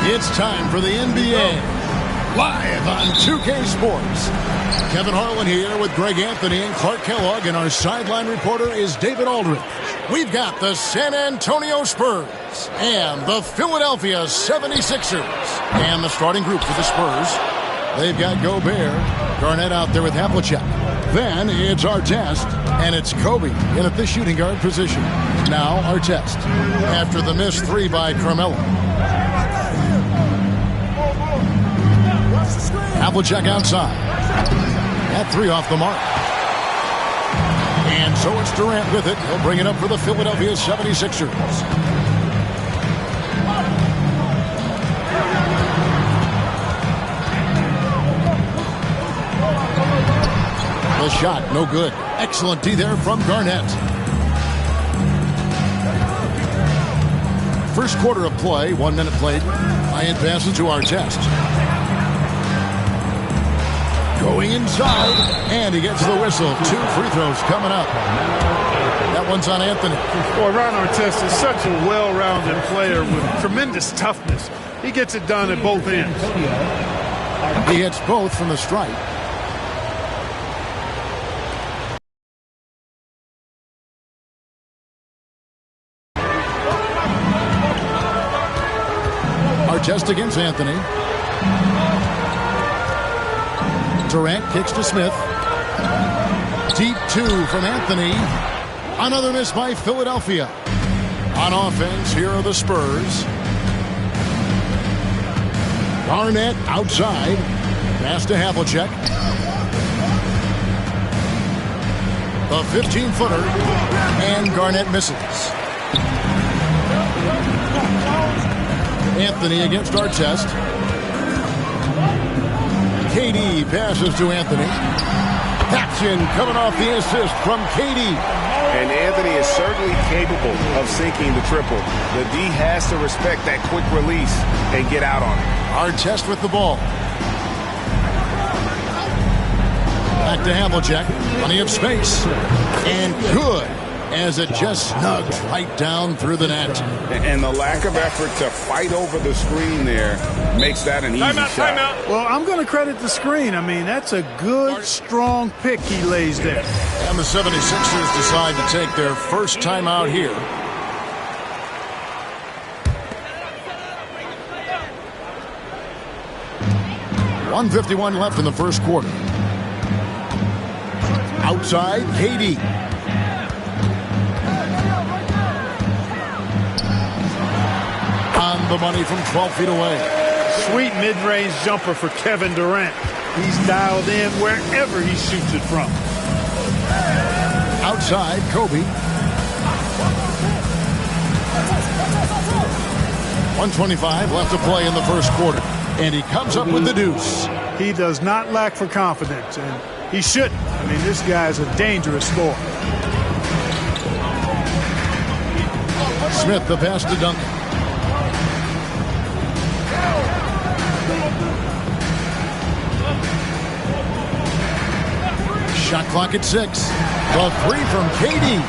It's time for the NBA, live on 2K Sports. Kevin Harlan here with Greg Anthony and Clark Kellogg, and our sideline reporter is David Aldridge. We've got the San Antonio Spurs and the Philadelphia 76ers. And the starting group for the Spurs, they've got Gobert, Garnett out there with Havlicek. Then it's Artest, and it's Kobe in at the shooting guard position. Now Artest, after the missed three by Carmelo. Havlicek outside. That three off the mark. And so it's Durant with it. He'll bring it up for the Philadelphia 76ers. The shot, no good. Excellent D there from Garnett. First quarter of play, 1 minute played. High-end passes to Artest. Going inside, and he gets the whistle. 2 free throws coming up. That one's on Anthony. Well, Ron Artest is such a well-rounded player with tremendous toughness. He gets it done at both ends. He hits both from the stripe. Artest against Anthony. Durant kicks to Smith. Deep 2 from Anthony. Another miss by Philadelphia. On offense, here are the Spurs. Garnett outside. Pass to Havlicek. The 15-footer. And Garnett misses. Anthony against Artest. KD passes to Anthony. Action coming off the assist from KD. And Anthony is certainly capable of sinking the triple. The D has to respect that quick release and get out on it. Artest with the ball. Back to Havlicek. Plenty of space. And good, as it just snugs right down through the net. And the lack of effort to fight over the screen there makes that an easy shot. Timeout. Well, I'm going to credit the screen. I mean, that's a good, strong pick he lays there. And the 76ers decide to take their first timeout here. .151 left in the first quarter. Outside, KD. On the money from 12 feet away. Sweet mid-range jumper for Kevin Durant. He's dialed in wherever he shoots it from. Outside, Kobe. 125 left to play in the first quarter. And he comes up with the deuce. He does not lack for confidence. And He shouldn't. I mean, this guy's a dangerous scorer. Smith, the pass to Duncan. Shot clock at 6. The 3 from KD.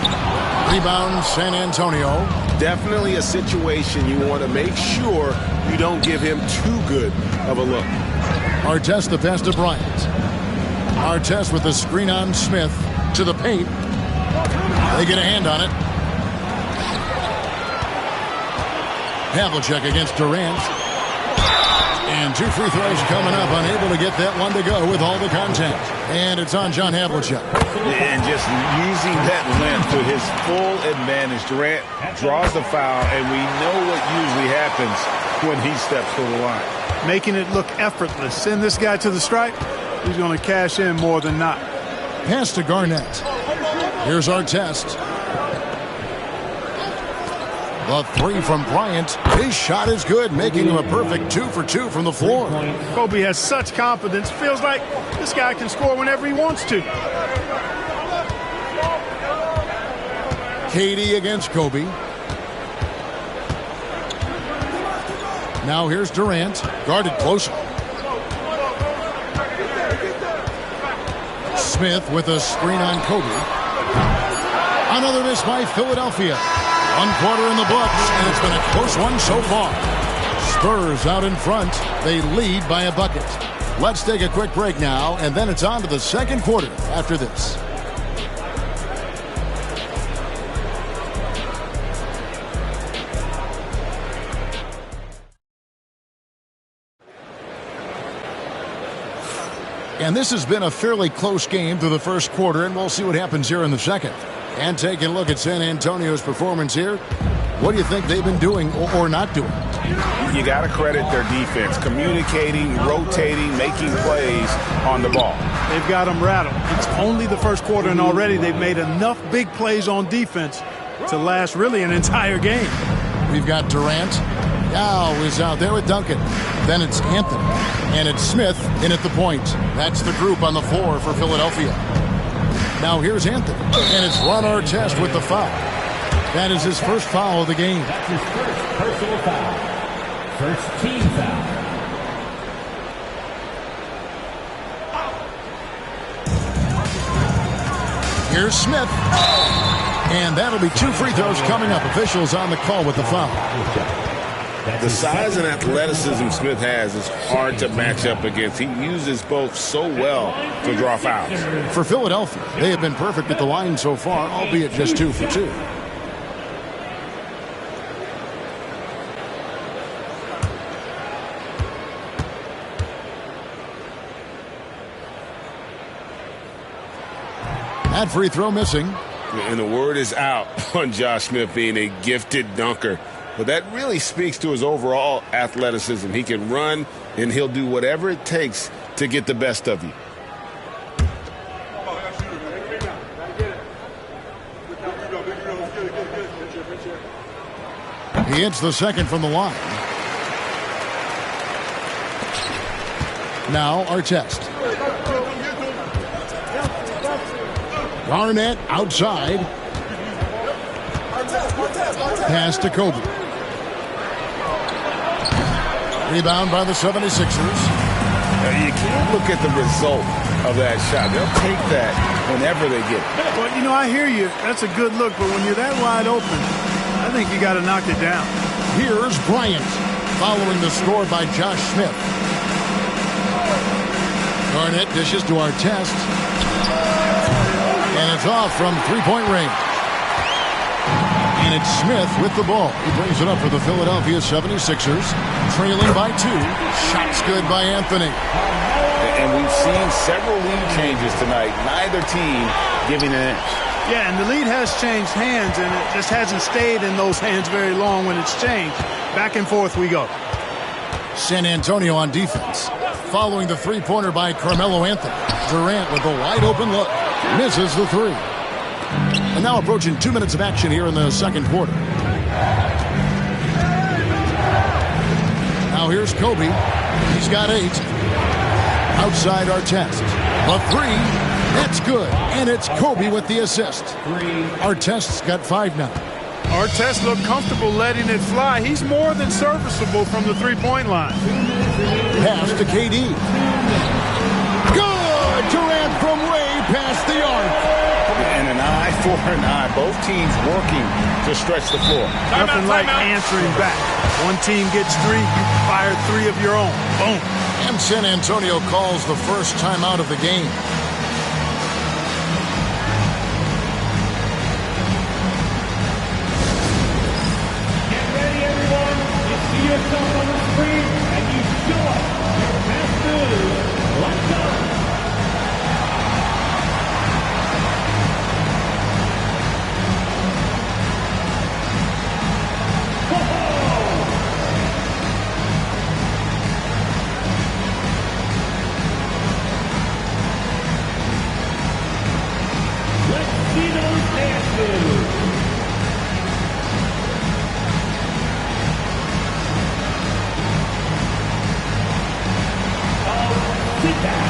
Rebound, San Antonio. Definitely a situation you want to make sure you don't give him too good of a look. Artest, the pass to Bryant. Artest with the screen on Smith to the paint. They get a hand on it. Havlicek against Durant. And 2 free throws coming up. Unable to get that one to go with all the contact. And it's on John Havlicek. And just using that length to his full advantage. Durant draws the foul, and we know what usually happens when he steps to the line. Making it look effortless. Send this guy to the stripe. He's going to cash in more than not. Pass to Garnett. Here's Artest. The 3 from Bryant. His shot is good, making him a perfect 2 for 2 from the floor. Kobe has such confidence. Feels like this guy can score whenever he wants to. KD against Kobe. Now here's Durant, guarded closer. Smith with a screen on Kobe. Another miss by Philadelphia. 1 quarter in the books, and it's been a close one so far. Spurs out in front. They lead by a bucket. Let's take a quick break now, and then it's on to the second quarter after this. And this has been a fairly close game through the first quarter, and we'll see what happens here in the second. And taking a look at San Antonio's performance here, what do you think they've been doing or not doing? You got to credit their defense, communicating, rotating, making plays on the ball. They've got them rattled. It's only the first quarter, and already they've made enough big plays on defense to last really an entire game. We've got Durant. Now is out there with Duncan. Then it's Anthony. And it's Smith in at the point. That's the group on the floor for Philadelphia. Now here's Anthony. And it's Ron Artest with the foul. That is his first foul of the game. That's his first personal foul. First team foul. Here's Smith. And that'll be 2 free throws coming up. Officials on the call with the foul. The size and athleticism Smith has is hard to match up against. He uses both so well to draw fouls. For Philadelphia, they have been perfect at the line so far, albeit just 2 for 2. That free throw missing. And the word is out on Josh Smith being a gifted dunker. But that really speaks to his overall athleticism. He can run, and he'll do whatever it takes to get the best of you. He hits the second from the line. Now Artest. Garnett outside. Pass to Kobe. Rebound by the 76ers. You can't look at the result of that shot. They'll take that whenever they get it. Well, you know, I hear you. That's a good look, but when you're that wide open, I think you got to knock it down. Here's Bryant, following the score by Josh Smith. Garnett dishes to Artest. And it's off from three-point range. And it's Smith with the ball. He brings it up for the Philadelphia 76ers, trailing by 2. Shots good by Anthony. And we've seen several lead changes tonight. Neither team giving an inch. Yeah, and the lead has changed hands, and it just hasn't stayed in those hands very long when it's changed. Back and forth we go. San Antonio on defense. Following the three-pointer by Carmelo Anthony. Durant with a wide-open look. Misses the 3. And now approaching 2 minutes of action here in the second quarter. Now here's Kobe. He's got 8. Outside Artest. The 3 That's good, and it's Kobe with the assist. Artest's got 5 now. Artest looked comfortable letting it fly. He's more than serviceable from the three-point line. Pass to KD. Good! Durant from way past the arc. And an eye for an eye. Both teams working to stretch the floor. Nothing like answering back. One team gets 3, you fire 3 of your own. Boom. And San Antonio calls the first timeout of the game. Get ready, everyone. You see yourself on the screen, and you show us your best moves. Let's go. Let's see those dances. Sit down.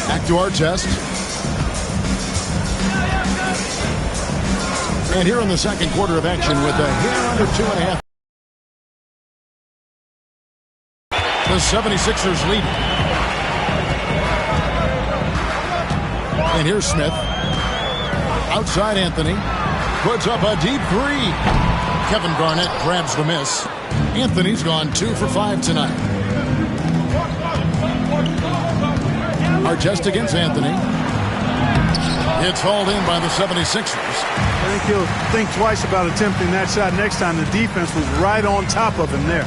Back to Artest. And here in the second quarter of action with a hair under 2.5. The 76ers lead. And here's Smith. Outside Anthony. Puts up a deep 3. Kevin Garnett grabs the miss. Anthony's gone 2 for 5 tonight. Artest against Anthony. It's hauled in by the 76ers. I think he'll think twice about attempting that shot next time. The defense was right on top of him there.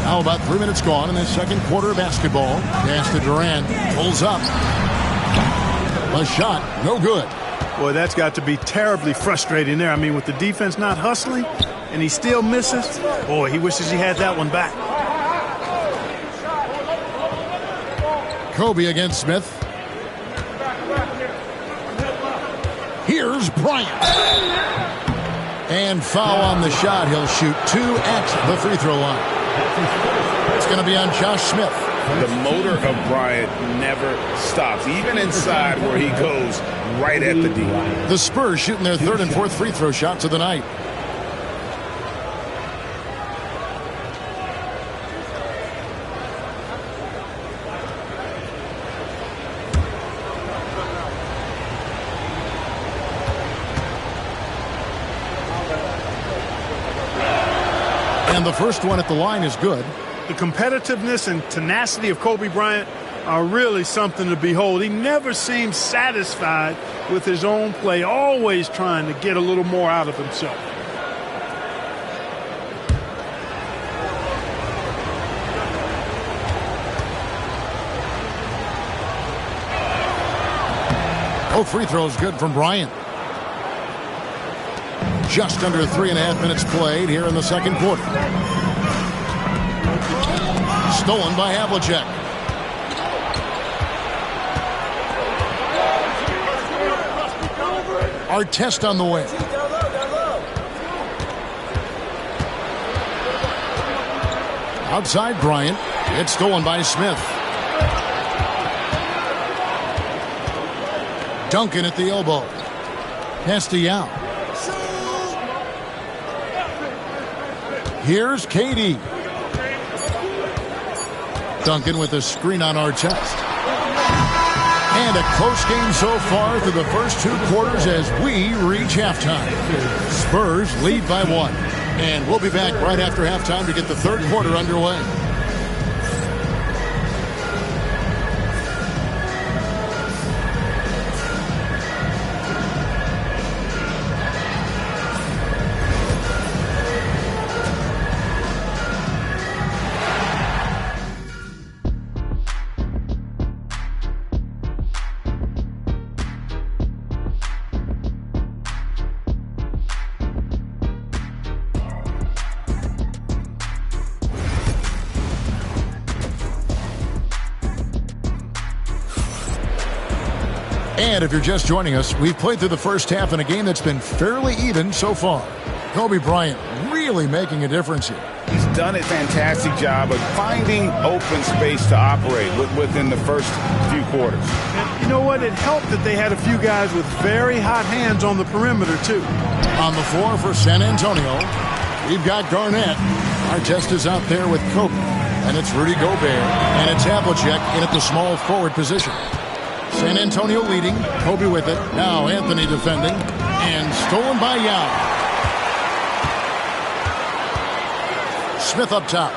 Now about 3 minutes gone in the second quarter of basketball. Pass to Durant. Pulls up. A shot. No good. Boy, that's got to be terribly frustrating there. I mean, with the defense not hustling and he still misses, boy, he wishes he had that one back. Kobe against Smith. Here's Bryant. And foul on the shot. He'll shoot 2 at the free throw line. It's going to be on Josh Smith. The motor of Bryant never stops, even inside where he goes right at the D. The Spurs shooting their 3rd and 4th free throw shots of the night. And the first one at the line is good. The competitiveness and tenacity of Kobe Bryant are really something to behold. He never seems satisfied with his own play, always trying to get a little more out of himself. Both free throws good from Bryant. Just under 3.5 minutes played here in the second quarter. Stolen by Havlicek. Artest on the way. Outside Bryant. It's stolen by Smith. Duncan at the elbow. Pass to Yao. Here's KD. Duncan with a screen on Artest. And a close game so far through the first 2 quarters as we reach halftime. Spurs lead by 1. And we'll be back right after halftime to get the 3rd quarter underway. And if you're just joining us, we've played through the first half in a game that's been fairly even so far. Kobe Bryant really making a difference here. He's done a fantastic job of finding open space to operate within the first few quarters. And you know what? It helped that they had a few guys with very hot hands on the perimeter, too. On the floor for San Antonio, we've got Garnett. Artest is out there with Kobe. And it's Rudy Gobert. And it's Havlicek in at the small forward position. San Antonio leading, Kobe with it. Now Anthony defending, and stolen by Yao. Smith up top.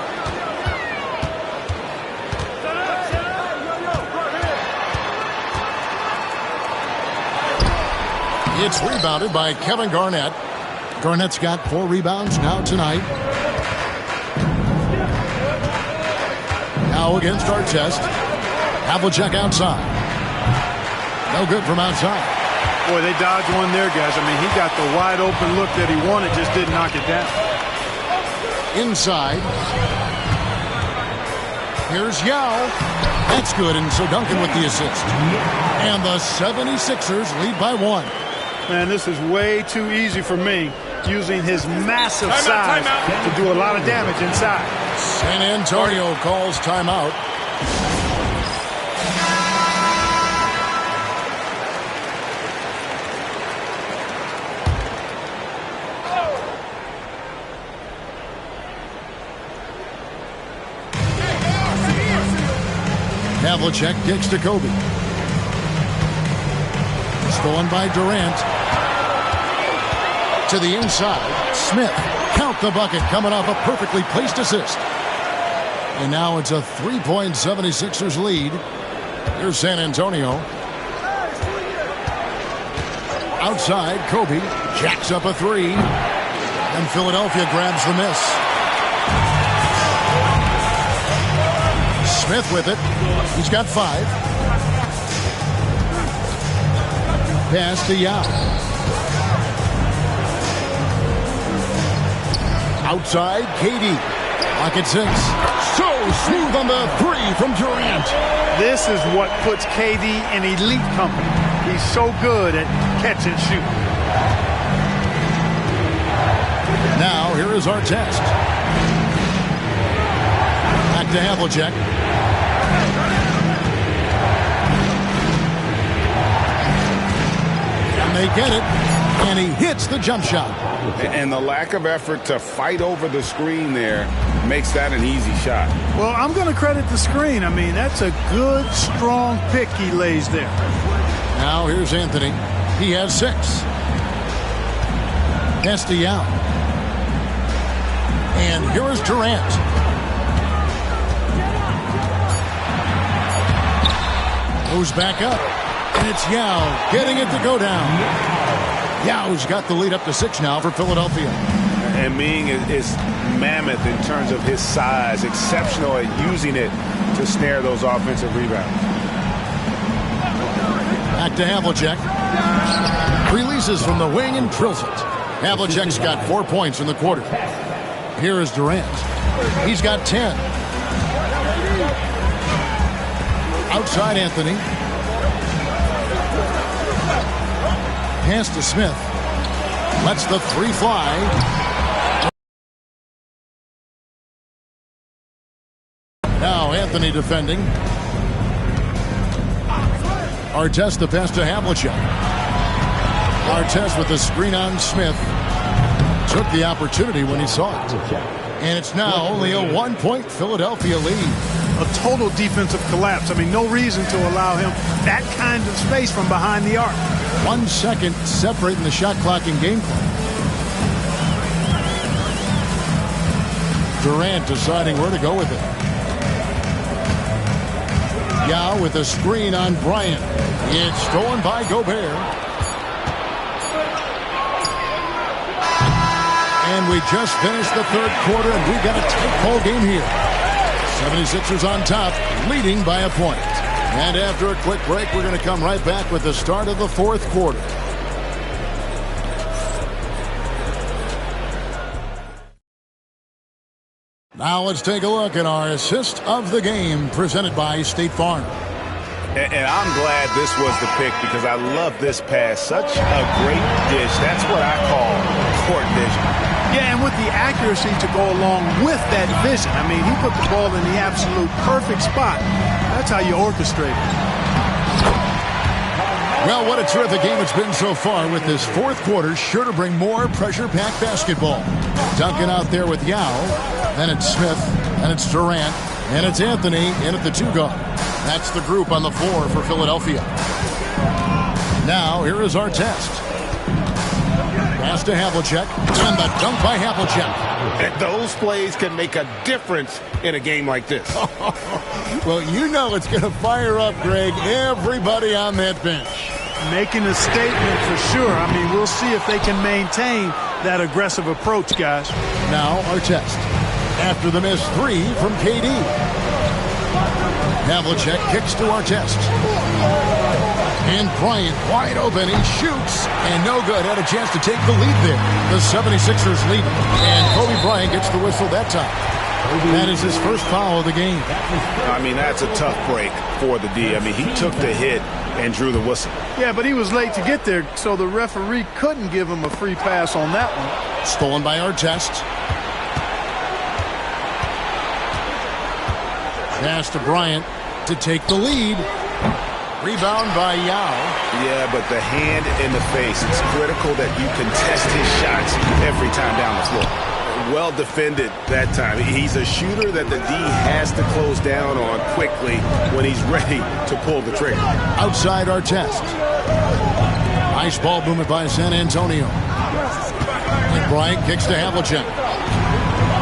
It's rebounded by Kevin Garnett. Garnett's got 4 rebounds now tonight. Now against Artest. Havlicek outside. No good from outside. Boy, they dodged one there, guys. I mean, he got the wide open look that he wanted, just didn't knock it down. Inside. Here's Yao. That's good, and so Duncan with the assist. And the 76ers lead by 1. Man, this is way too easy for me, using his massive size to do a lot of damage inside. San Antonio calls timeout. Havlicek kicks to Kobe. Stolen by Durant. To the inside. Smith. Count the bucket. Coming off a perfectly placed assist. And now it's a 3-point 76ers lead. Here's San Antonio. Outside, Kobe jacks up a 3. And Philadelphia grabs the miss. Smith with it. He's got 5. Pass to Yao. Outside, KD. Pocket 6. So smooth on the 3 from Durant. This is what puts KD in elite company. He's so good at catch and shoot. Now, here is Artest. Back to Havlicek. They get it, and he hits the jump shot. And the lack of effort to fight over the screen there makes that an easy shot. Well, I'm going to credit the screen. I mean, that's a good, strong pick he lays there. Now here's Anthony. He has 6. Pass to Yao. And here is Durant. Goes back up. And it's Yao getting it to go down. Yao's got the lead up to 6 now for Philadelphia. And Ming is mammoth in terms of his size, exceptional at using it to snare those offensive rebounds. Back to Havlicek. Releases from the wing and drills it. Havlicek's got 4 points in the quarter. Here is Durant. He's got 10. Outside Anthony. Pass to Smith. Lets the 3 fly. Now Anthony defending. Artest the pass to Havlicek. Artest with the screen on Smith. Took the opportunity when he saw it. And it's now only a 1-point Philadelphia lead. A total defensive collapse. I mean, no reason to allow him that kind of space from behind the arc. 1 second separating the shot clock and game clock. Durant deciding where to go with it. Yao with a screen on Bryant. It's stolen by Gobert. And we just finished the third quarter, and we've got a tight ball game here. 76ers on top, leading by a point. And after a quick break, we're going to come right back with the start of the fourth quarter. Now let's take a look at our assist of the game presented by State Farm. And I'm glad this was the pick because I love this pass. Such a great dish. That's what I call court vision. Yeah, and with the accuracy to go along with that vision. I mean, he put the ball in the absolute perfect spot. That's how you orchestrate it. Well, what a terrific game it's been so far with this fourth quarter. Sure to bring more pressure-packed basketball. Duncan out there with Yao. Then it's Smith. Then it's Durant. And it's Anthony in at the 2 guard. That's the group on the floor for Philadelphia. Now, here is our test. Pass to Havlicek. And the dunk by Havlicek. And those plays can make a difference in a game like this. Well, you know it's going to fire up, Greg, everybody on that bench. Making a statement for sure. I mean, we'll see if they can maintain that aggressive approach, guys. Now, our test. After the missed 3 from KD. Havlicek kicks to our test. And Bryant wide open. He shoots. And no good. Had a chance to take the lead there. The 76ers lead. And Kobe Bryant gets the whistle that time. That is his first foul of the game. I mean, that's a tough break for the D. I mean, he took the hit and drew the whistle. Yeah, but he was late to get there, so the referee couldn't give him a free pass on that one. Stolen by our test. Pass to Bryant to take the lead. Rebound by Yao. Yeah, but the hand in the face. It's critical that you contest his shots every time down the floor. Well defended that time. He's a shooter that the D has to close down on quickly when he's ready to pull the trigger. Outside our test. Nice ball movement by San Antonio. And Bryant kicks to Havlicek.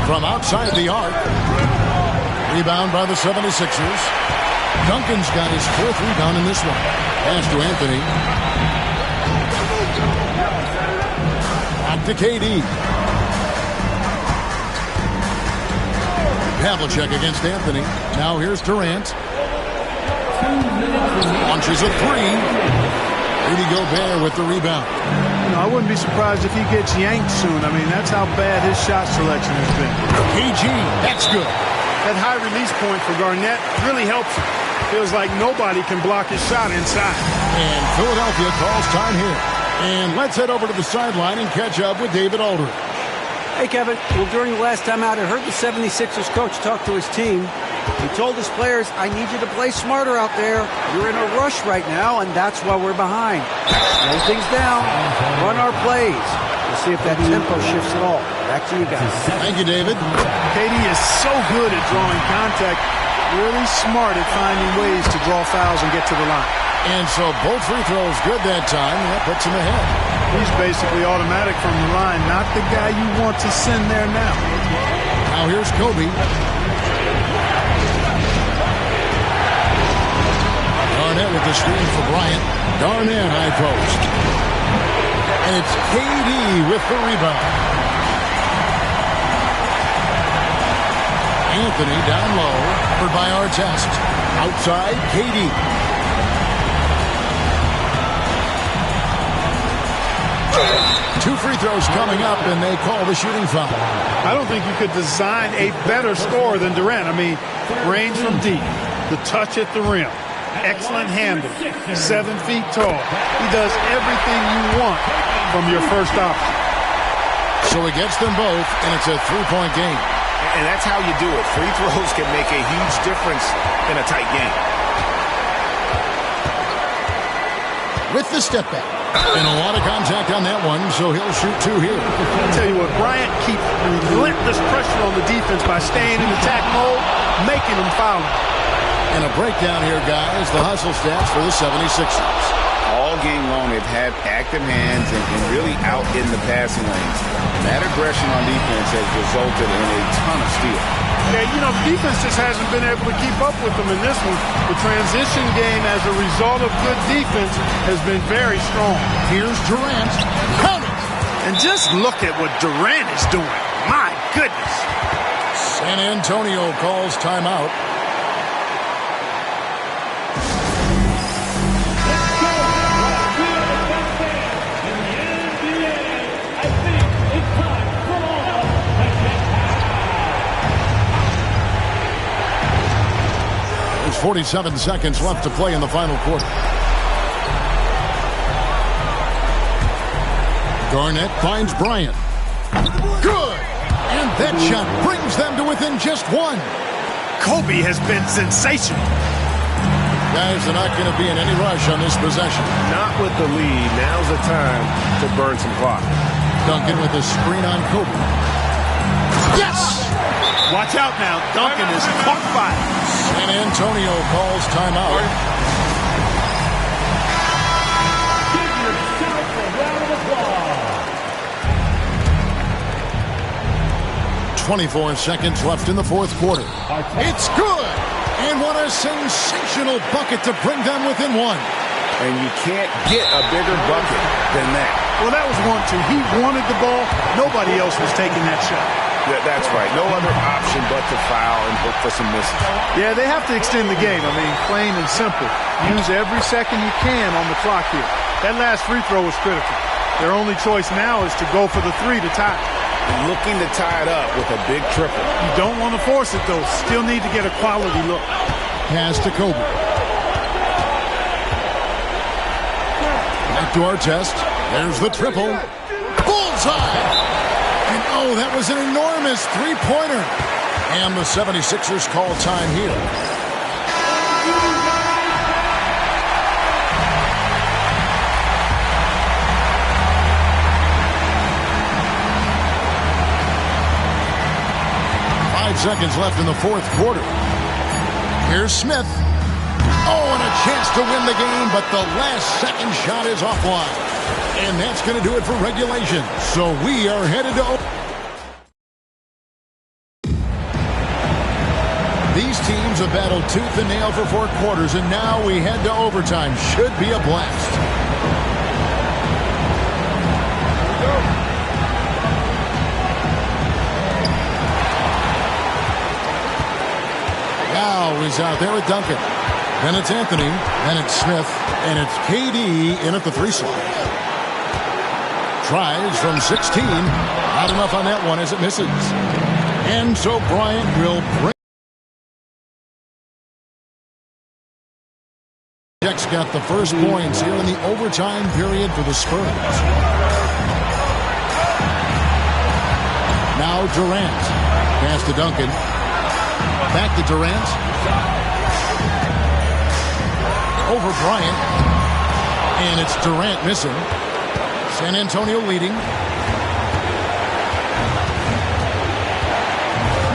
From outside the arc. Rebound by the 76ers. Duncan's got his 4th rebound in this one. Pass to Anthony. Back to KD. Havlicek against Anthony. Now here's Durant. Launches a 3. Rudy Gobert with the rebound. You know, I wouldn't be surprised if he gets yanked soon. I mean, that's how bad his shot selection has been. KG, that's good. That high release point for Garnett really helps him. Feels like nobody can block his shot inside. And Philadelphia calls time here. And let's head over to the sideline and catch up with David Aldridge. Hey, Kevin. Well, during the last time out, I heard the 76ers coach talk to his team. He told his players, I need you to play smarter out there. You're in a rush right now, and that's why we're behind. Slow things down. Run our plays. We'll see if that tempo shifts at all. Back to you guys. Thank you, David. KD is so good at drawing contact. Really smart at finding ways to draw fouls and get to the line. And so both free throws good that time, and that puts him ahead. He's basically automatic from the line, not the guy you want to send there now. Now here's Kobe. Garnett with the screen for Bryant. Garnett high post. And it's KD with the rebound. Anthony down low, covered by our test. Outside, KD. Two free throws coming up, and they call the shooting foul. I don't think you could design a better score than Durant. I mean, range from deep, the touch at the rim, excellent handle, 7 feet tall. He does everything you want from your first option. So he gets them both, and it's a 3-point game. And that's how you do it. Free throws can make a huge difference in a tight game. With the step back, And a lot of contact on that one, so he'll shoot 2 here. I'll tell you what, Bryant keeps relentless pressure on the defense by staying in attack mode, making them foul. And a breakdown here, guys. The hustle stats for the 76ers. All game long, they've had active hands and really out in the passing lanes. And that aggression on defense has resulted in a ton of steals. Yeah, you know, the defense just hasn't been able to keep up with them in this one. The transition game as a result of good defense has been very strong. Here's Durant. Count it! And just look at what Durant is doing. My goodness. San Antonio calls timeout. There's 47 seconds left to play in the final quarter. Garnett finds Bryant. Good! And that shot brings them to within just 1. Kobe has been sensational. Guys, they're not going to be in any rush on this possession. Not with the lead. Now's the time to burn some clock. Duncan with a screen on Kobe. Yes! Watch out now. Duncan is caught fire. San Antonio calls timeout. Give yourself a round of applause. 24 seconds left in the fourth quarter. It's good! And what a sensational bucket to bring them within 1. And you can't get a bigger bucket than that. Well, that was 1-2. He wanted the ball. Nobody else was taking that shot. That's right. No other option but to foul and hope for some misses. Yeah, they have to extend the game. I mean, plain and simple. Use every second you can on the clock here. That last free throw was critical. Their only choice now is to go for the 3 to tie. Looking to tie it up with a big triple. You don't want to force it, though. Still need to get a quality look. Pass to Kobe. Back to our test. There's the triple. Bullseye! And oh, that was an enormous three-pointer. And the 76ers call time here. Seconds left in the fourth quarter. Here's Smith. Oh, and a chance to win the game, but the last second shot is offline. And that's going to do it for regulation. So we are headed to... These teams have battled tooth and nail for 4 quarters, and now we head to overtime. Should be a blast. Is out there with Duncan. Then it's Anthony. Then it's Smith. And it's KD in at the 3 slot. Tries from 16. Not enough on that one as it misses. And so Bryant will bring. Jack's got the first points here in the overtime period for the Spurs. Now Durant. Pass to Duncan. Back to Durant. Over Bryant. And it's Durant missing. San Antonio leading.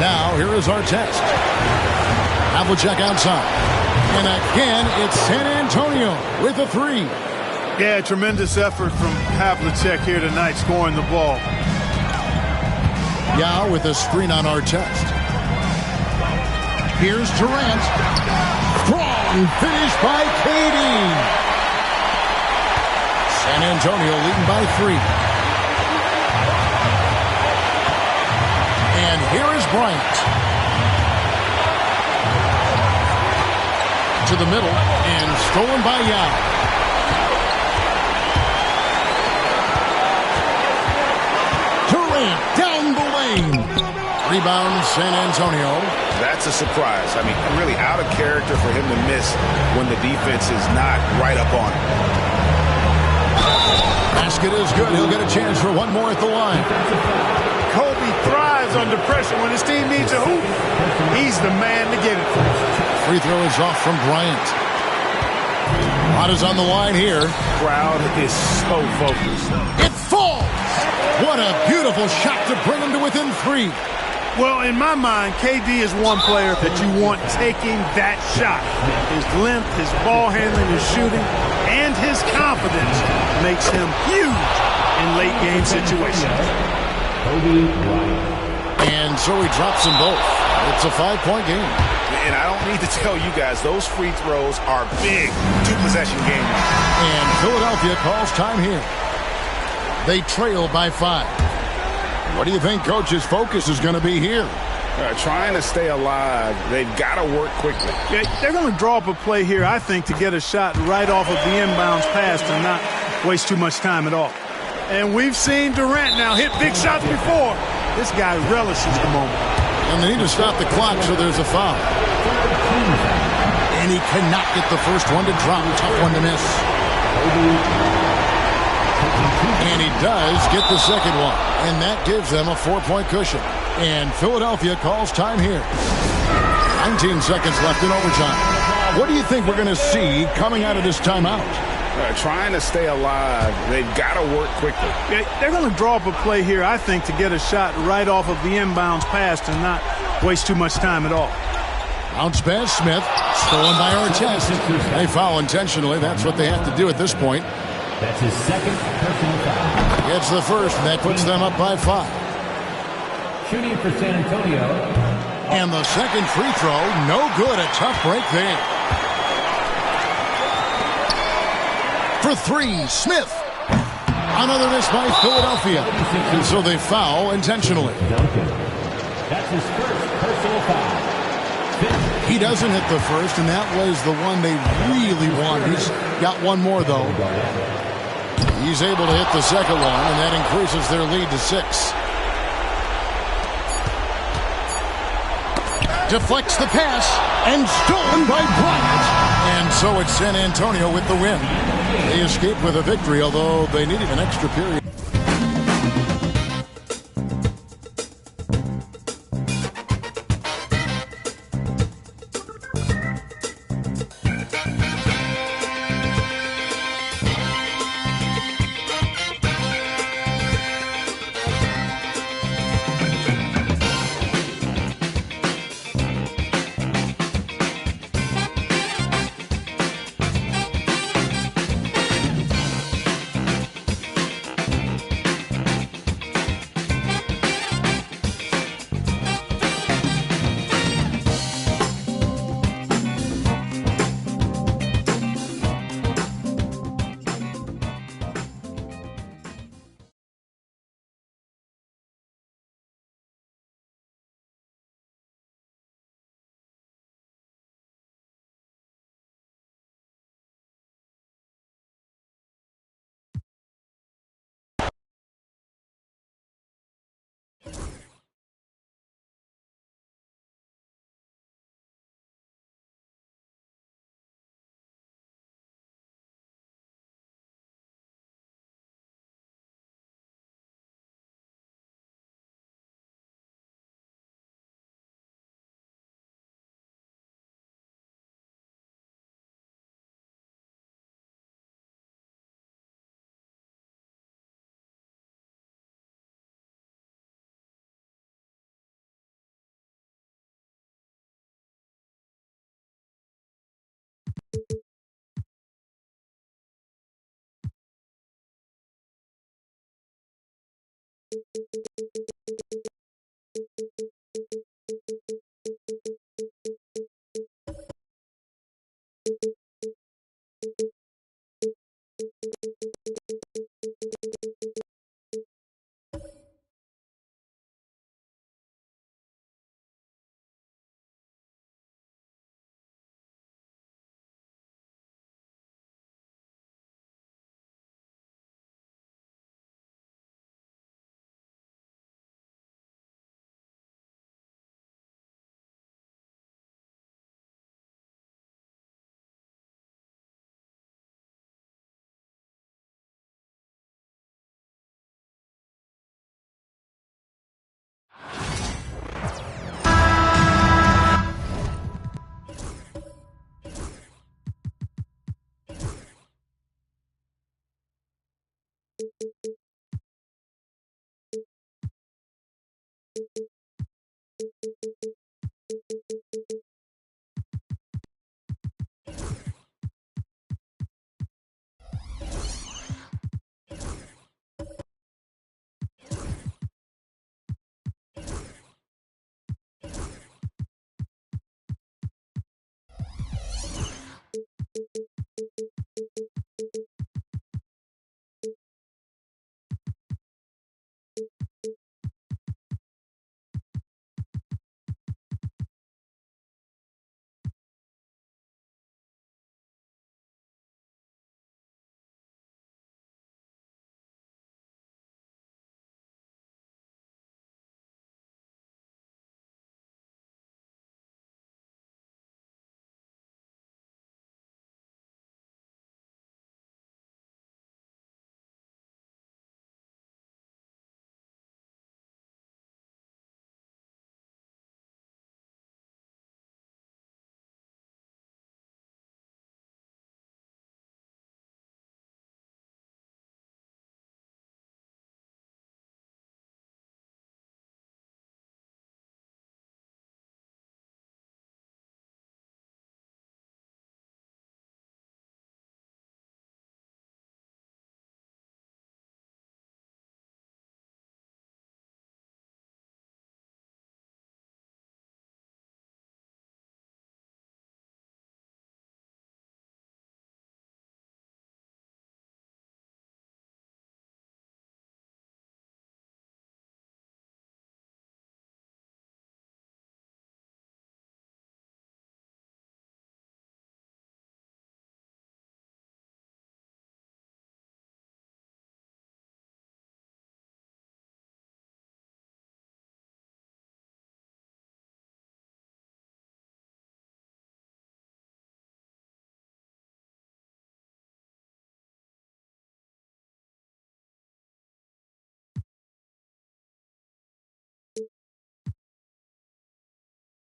Now, here is our test. Havlicek outside. And again, it's San Antonio with a 3. Yeah, tremendous effort from Havlicek here tonight, scoring the ball. Yao with a screen on our test. Here's Durant. Strong finish by KD. San Antonio leading by 3. And here is Bryant. To the middle and stolen by Yao. Durant down the lane. Rebound San Antonio. That's a surprise. I mean, really out of character for him to miss when the defense is not right up on him. Basket is good. He'll get a chance for one more at the line. Kobe thrives under pressure when his team needs a hoop. He's the man to get it. Free throw is off from Bryant. Shot is on the line here. Crowd is so focused. It falls! What a beautiful shot to bring him to within 3. Well, in my mind, KD is one player that you want taking that shot. His length, his ball handling, his shooting, and his confidence makes him huge in late-game situations. And so he drops them both. It's a 5-point game. And I don't need to tell you guys, those free throws are big two-possession game. And Philadelphia calls time here. They trail by 5. What do you think Coach's focus is going to be here? Trying to stay alive. They've got to work quickly. Yeah, they're going to draw up a play here, I think, to get a shot right off of the inbounds pass and not waste too much time at all. And we've seen Durant now hit big shots before. This guy relishes the moment. And they need to stop the clock, so there's a foul. And he cannot get the first one to drop. Tough one to miss. And he does get the second one. And that gives them a 4-point cushion. And Philadelphia calls time here. 19 seconds left in overtime. What do you think we're going to see coming out of this timeout? Trying to stay alive. They've got to work quickly. Yeah, they're going to draw up a play here, I think, to get a shot right off of the inbounds pass and not waste too much time at all. Bounce pass, Smith. Stolen by Artest. They foul intentionally. That's what they have to do at this point. That's his second personal foul. Gets the first, and that puts them up by 5. Shooting for San Antonio. And the second free throw, no good. A tough break there. For 3, Smith. Another miss by Philadelphia. And so they foul intentionally. That's his first personal foul. He doesn't hit the first, and that was the one they really wanted. He's got one more, though. He's able to hit the second one, and that increases their lead to 6. Deflects the pass, and stolen by Bryant. And so it's San Antonio with the win. They escaped with a victory, although they needed an extra period.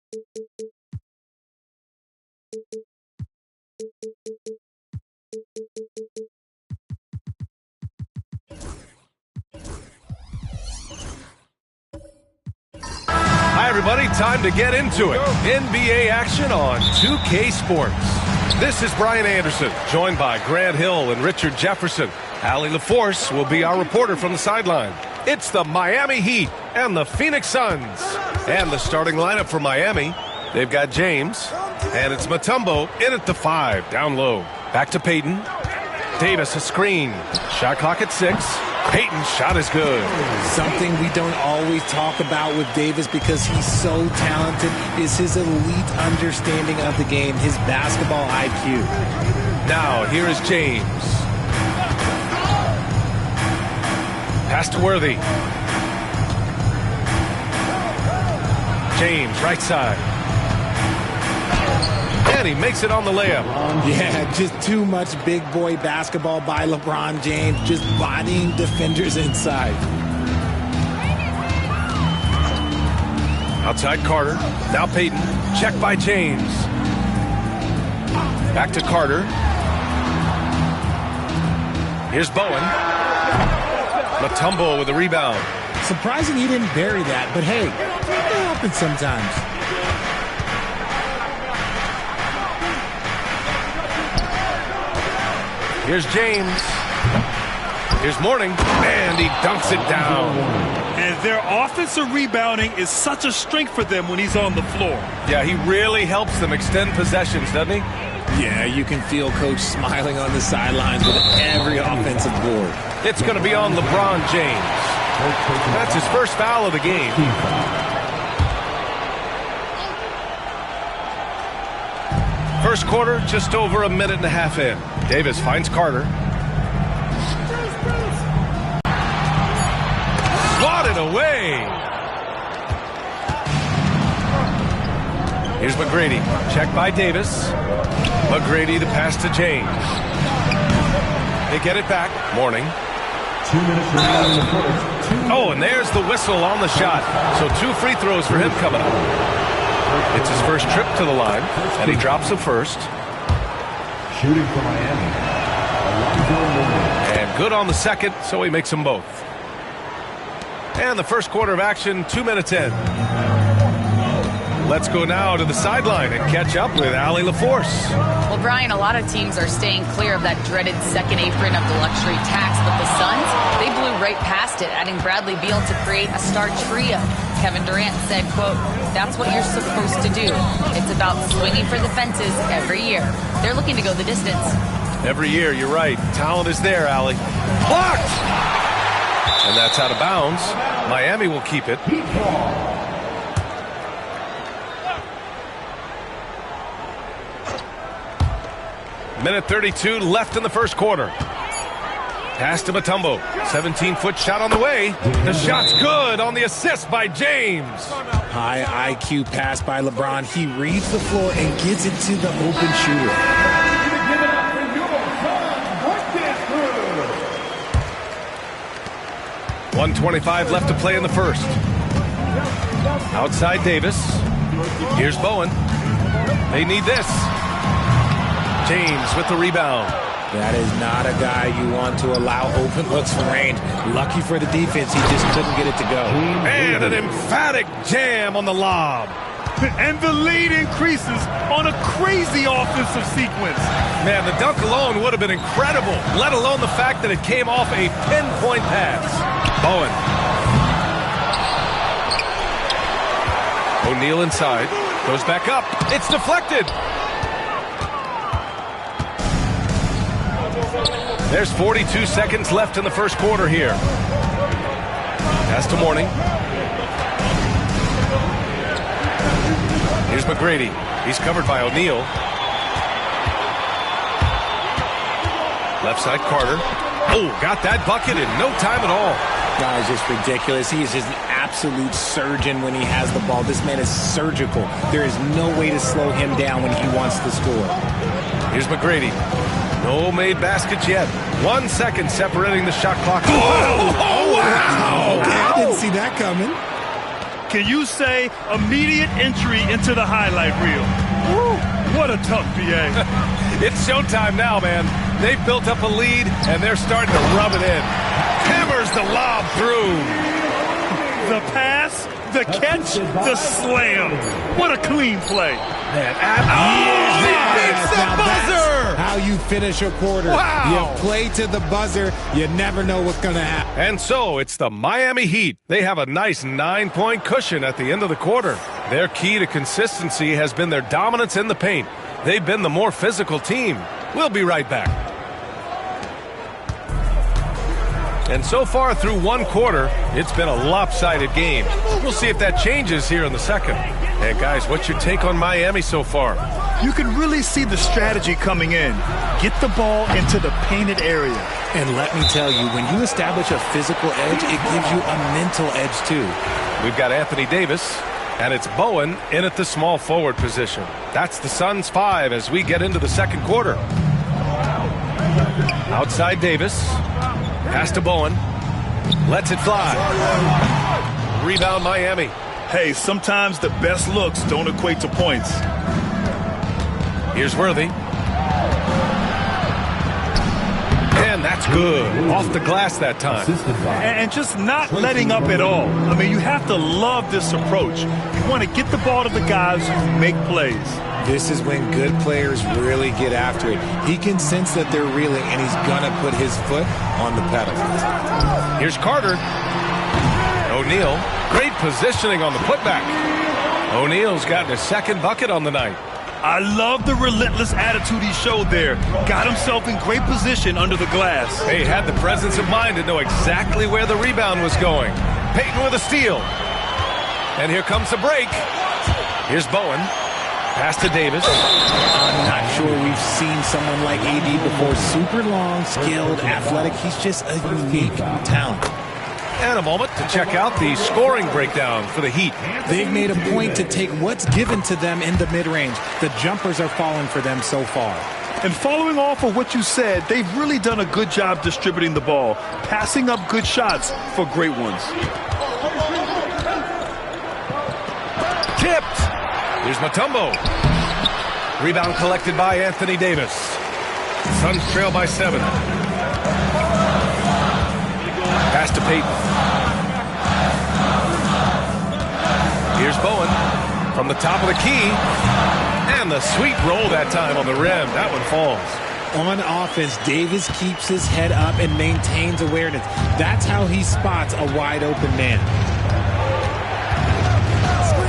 Hi, everybody. Time to get into it. NBA action on 2K Sports. This is Brian Anderson, joined by Grant Hill and Richard Jefferson. Allie LaForce will be our reporter from the sideline. It's the Miami Heat and the Phoenix Suns. And the starting lineup for Miami, they've got James, and it's Mutombo in at the 5, down low. Back to Payton. Davis, a screen. Shot clock at 6. Payton's shot is good. Something we don't always talk about with Davis because he's so talented is his elite understanding of the game, his basketball IQ. Now, here is James. Pass to Worthy. James, right side. And he makes it on the layup. Yeah, just too much big boy basketball by LeBron James, just bodying defenders inside. Outside Carter. Now Payton. Check by James. Back to Carter. Here's Bowen. Mutombo with a rebound. Surprising he didn't bury that, but hey, it happens sometimes. Here's James. Here's Mourning. And he dunks it down. And their offensive rebounding is such a strength for them when he's on the floor. Yeah, he really helps them extend possessions, doesn't he? Yeah, you can feel Coach smiling on the sidelines with every offensive board. It's going to be on LeBron James. That's his first foul of the game. First quarter, just over a minute and a half in. Davis finds Carter. Swatted away. Here's McGrady. Check by Davis. McGrady the pass to James. They get it back. Mourning. 2 minutes remaining in the first. Oh, and there's the whistle on the shot. So 2 free throws for him coming up. It's his first trip to the line, and he drops the first. Shooting for Miami. And good on the second, so he makes them both. And the first quarter of action, 2 minutes in. Let's go now to the sideline and catch up with Allie LaForce. Well, Brian, a lot of teams are staying clear of that dreaded second apron of the luxury tax, but the Suns, they blew right past it, adding Bradley Beal to create a star trio. Kevin Durant said, quote, "That's what you're supposed to do. It's about swinging for the fences every year." They're looking to go the distance. Every year, you're right. Talent is there, Allie. Blocked! And that's out of bounds. Miami will keep it. Minute 32 left in the first quarter. Pass to Mutombo. 17-foot shot on the way. The shot's good on the assist by James. High IQ pass by LeBron. He reads the floor and gets it to the open shooter. 1:25 left to play in the first. Outside Davis. Here's Bowen. They need this. James with the rebound. That is not a guy you want to allow open looks for range. Lucky for the defense, he just couldn't get it to go. And an emphatic jam on the lob. And the lead increases on a crazy offensive sequence. Man, the dunk alone would have been incredible, let alone the fact that it came off a pinpoint pass. Bowen. O'Neal inside. Goes back up. It's deflected. There's 42 seconds left in the first quarter here. Pass to Mourning. Here's McGrady. He's covered by O'Neal. Left side, Carter. Oh, got that bucket in no time at all. Guy's just ridiculous. He is just an absolute surgeon when he has the ball. This man is surgical. There is no way to slow him down when he wants to score. Here's McGrady. No made baskets yet. 1 second separating the shot clock. Oh, wow! I didn't see that coming. can you say immediate entry into the highlight reel? Woo, what a tough BA. It's showtime now, man. They've built up a lead, and they're starting to rub it in. Hammers the lob through. The pass, the catch, the slam. What a clean play. Man, It's the buzzer! How you finish a quarter. Wow. You play to the buzzer. You never know what's going to happen. And so it's the Miami Heat. They have a nice 9-point cushion at the end of the quarter. Their key to consistency has been their dominance in the paint. They've been the more physical team. We'll be right back. And so far through one quarter, it's been a lopsided game. We'll see if that changes here in the second. And guys, what's your take on Miami so far? You can really see the strategy coming in. Get the ball into the painted area. And let me tell you, when you establish a physical edge, it gives you a mental edge too. We've got Anthony Davis, and it's Bowen in at the small forward position. That's the Suns' 5 as we get into the second quarter. Outside Davis. Pass to Bowen. Lets it fly. Rebound Miami. Hey, sometimes the best looks don't equate to points. Here's Worthy. And that's good. Off the glass that time. And just not letting up at all. I mean, you have to love this approach. You want to get the ball to the guys who make plays. This is when good players really get after it. He can sense that they're reeling, and he's going to put his foot on the pedal. Here's Carter. O'Neal. Great positioning on the putback. O'Neal's gotten his second bucket on the night. I love the relentless attitude he showed there. Got himself in great position under the glass. He had the presence of mind to know exactly where the rebound was going. Payton with a steal. And here comes the break. Here's Bowen. Pass to Davis. I'm not sure we've seen someone like AD before. Super long, skilled, athletic. He's just a unique talent. And a moment to check out the scoring breakdown for the Heat. They've made a point to take what's given to them in the mid-range. The jumpers are falling for them so far. And following off of what you said, they've really done a good job distributing the ball, passing up good shots for great ones. Tipped. Here's Mutombo. Rebound collected by Anthony Davis. Suns trail by 7. Pass to Payton. Here's Bowen from the top of the key. And the sweet roll that time on the rim. That one falls. On offense, Davis keeps his head up and maintains awareness. That's how he spots a wide open man.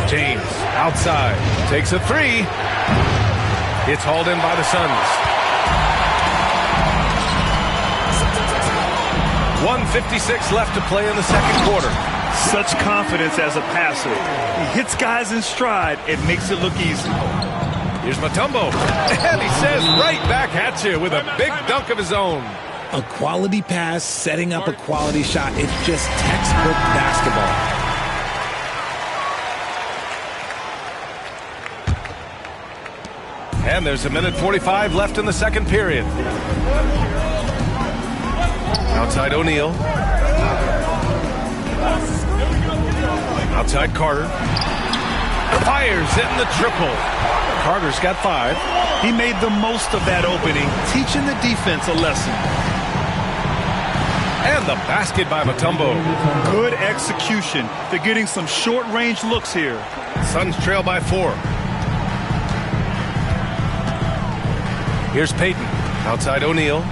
James outside. Takes a 3. It's hauled in by the Suns. 1:56 left to play in the second quarter. Such confidence as a passer. He hits guys in stride. It makes it look easy. Here's Mutombo. And he says right back at you with a big dunk of his own. A quality pass, setting up a quality shot. It's just textbook basketball. And there's 1:45 left in the second period. Outside O'Neal. Outside Carter. Fires in the triple. Carter's got 5. He made the most of that opening, teaching the defense a lesson. And the basket by Mutombo. Good execution. They're getting some short-range looks here. Suns trail by 4. Here's Payton. Outside O'Neal.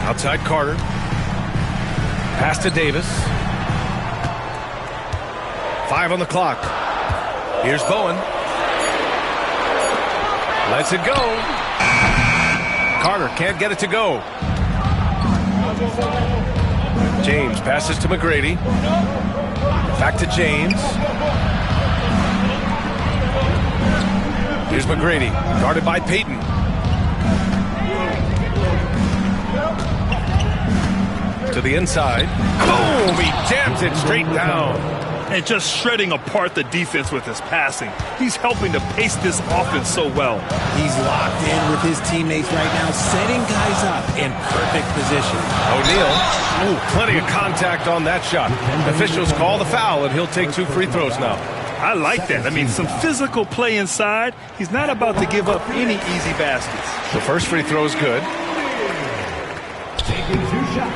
Outside Carter. Pass to Davis. 5 on the clock. Here's Bowen. Lets it go. Carter can't get it to go. James passes to McGrady. Back to James. Here's McGrady, guarded by Payton. To the inside. Boom! He jams it straight down. and just shredding apart the defense with his passing. He's helping to pace this offense so well. He's locked in with his teammates right now, setting guys up in perfect position. O'Neal, plenty of contact on that shot. Officials call the foul, and he'll take 2 free throws now. I like that. I mean, some physical play inside. He's not about to give up any easy baskets. The first free throw is good.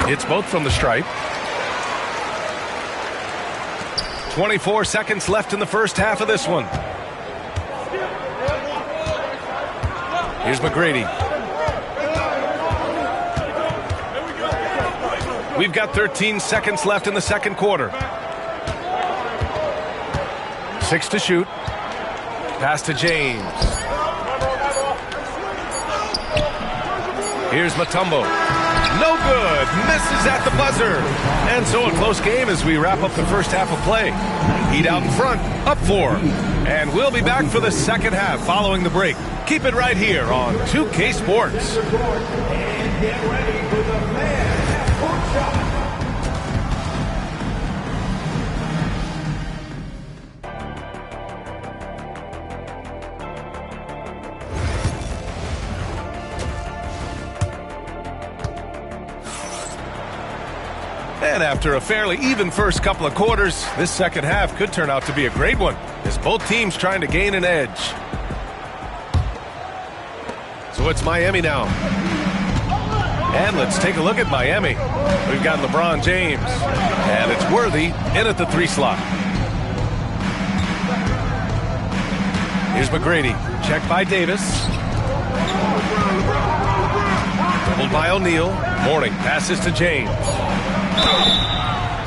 It's both from the stripe. 24 seconds left in the first half of this one. Here's McGrady. We've got 13 seconds left in the second quarter. 6 to shoot. Pass to James. Here's Mutombo. No good. Misses at the buzzer. And so a close game as we wrap up the first half of play. Heat out in front, up 4. And we'll be back for the second half following the break. Keep it right here on 2K Sports. And get ready for the man half-court shot. And after a fairly even first couple of quarters, this second half could turn out to be a great one, as both teams trying to gain an edge. So it's Miami now. And let's take a look at Miami. We've got LeBron James. And it's Worthy in at the 3 slot. Here's McGrady. Checked by Davis. Dribbled by O'Neal. Mourning passes to James.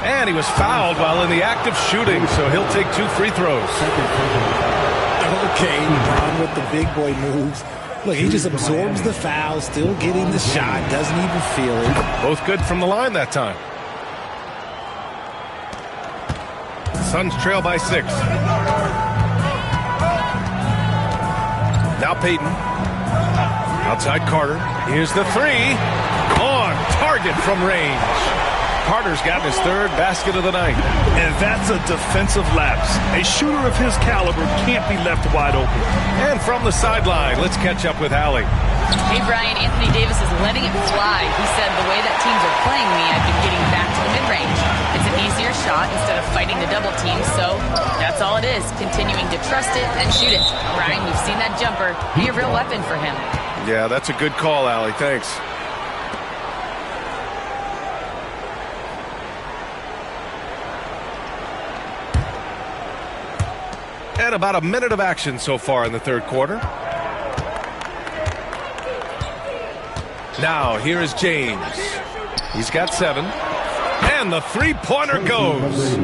And he was fouled while in the act of shooting, so he'll take 2 free throws. Okay, LeBron with the big boy moves. Look, he just absorbs the foul, still getting the shot, doesn't even feel it. Both good from the line that time. Suns trail by 6. Now Payton. Outside Carter. Here's the 3. On target from range. Carter's gotten his 3rd basket of the night. And that's a defensive lapse. A shooter of his caliber can't be left wide open. And from the sideline, let's catch up with Allie. Hey, Brian, Anthony Davis is letting it fly. He said, the way that teams are playing me, I've been getting back to the mid-range. It's an easier shot instead of fighting the double team, so that's all it is, continuing to trust it and shoot it. Brian, we've seen that jumper be a real weapon for him. Yeah, that's a good call, Allie. Thanks. And about a minute of action so far in the third quarter. Now, here is James. He's got 7. And the 3-pointer goes.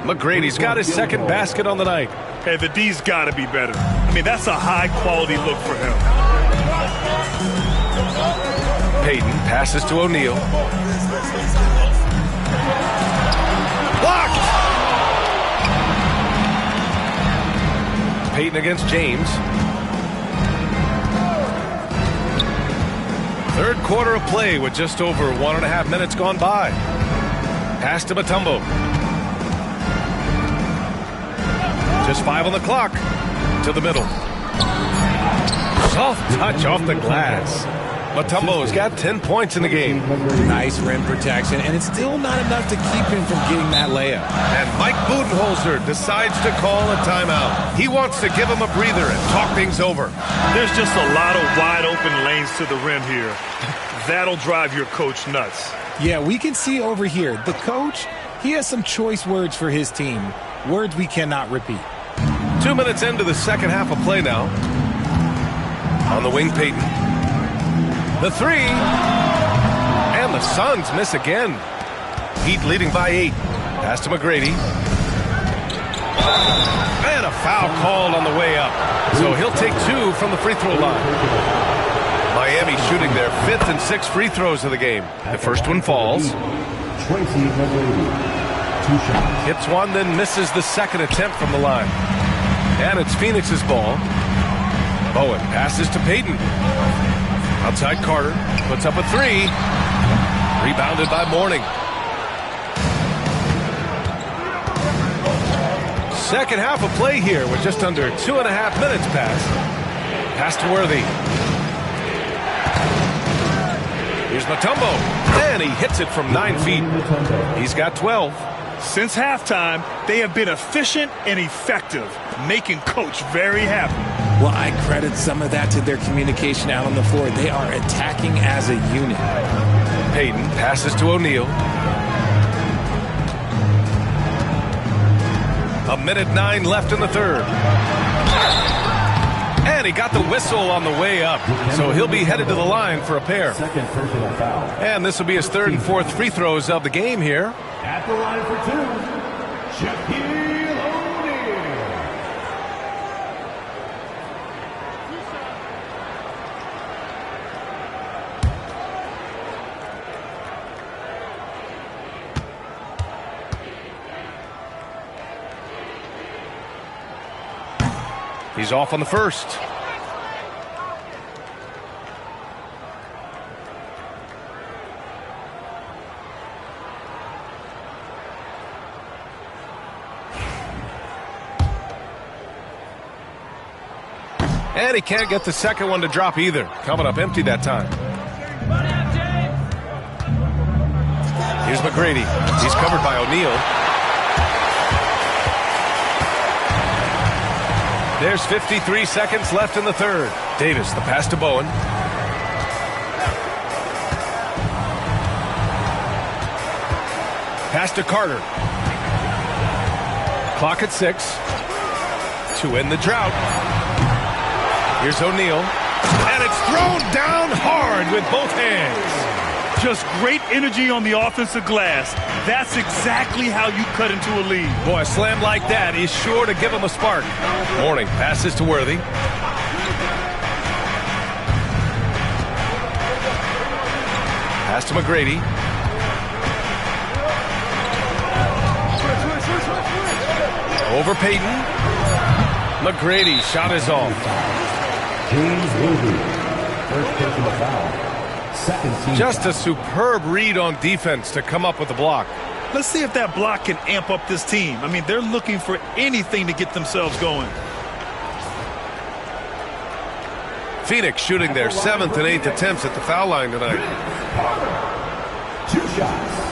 McGrady's got his 2nd basket on the night. Hey, the D's got to be better. I mean, that's a high-quality look for him. Payton passes to O'Neal. Blocked! Payton against James. Third quarter of play with just over 1.5 minutes gone by. Pass to Mutombo. Just 5 on the clock. To the middle. Soft touch off the glass. Mutombo's got 10 points in the game. Nice rim protection, and it's still not enough to keep him from getting that layup. And Mike Budenholzer decides to call a timeout. He wants to give him a breather and talk things over. There's just a lot of wide open lanes to the rim here. That'll drive your coach nuts. Yeah, we can see over here, the coach, he has some choice words for his team. Words we cannot repeat. 2 minutes into the second half of play now. On the wing, Payton. The 3. And the Suns miss again. Heat leading by 8. Pass to McGrady. And a foul called on the way up. So he'll take 2 from the free throw line. Miami shooting their 5th and 6th free throws of the game. The first one falls. Hits one, then misses the second attempt from the line. And it's Phoenix's ball. Bowen passes to Payton. Outside Carter. Puts up a 3. Rebounded by Mourning. Second half of play here with just under 2.5 minutes passed. Pass to Worthy. Here's Mutombo, and he hits it from 9 feet. He's got 12. Since halftime, they have been efficient and effective, making Coach very happy. Well, I credit some of that to their communication out on the floor. They are attacking as a unit. Payton passes to O'Neal. 1:09 left in the third. And he got the whistle on the way up, so he'll be headed to the line for a pair. And this will be his third and fourth free throws of the game here. At the line for two, Shaquille O'Neal. He's off on the first. And he can't get the second one to drop either. Coming up empty that time. Here's McGrady. He's covered by O'Neal. There's 53 seconds left in the third. Davis, the pass to Bowen. Pass to Carter. Clock at 6. To end the drought. Here's O'Neal. And it's thrown down hard with both hands. Just great energy on the offensive glass. That's exactly how you cut into a lead. Boy, a slam like that is sure to give him a spark. Morning passes to Worthy. Pass to McGrady. Over Payton. McGrady shot is off. James Worthy, first personal foul. Second team. Just a superb read on defense to come up with the block. Let's see if that block can amp up this team. I mean, they're looking for anything to get themselves going. Phoenix shooting their 7th and 8th attempts at the foul line tonight. 2 shots.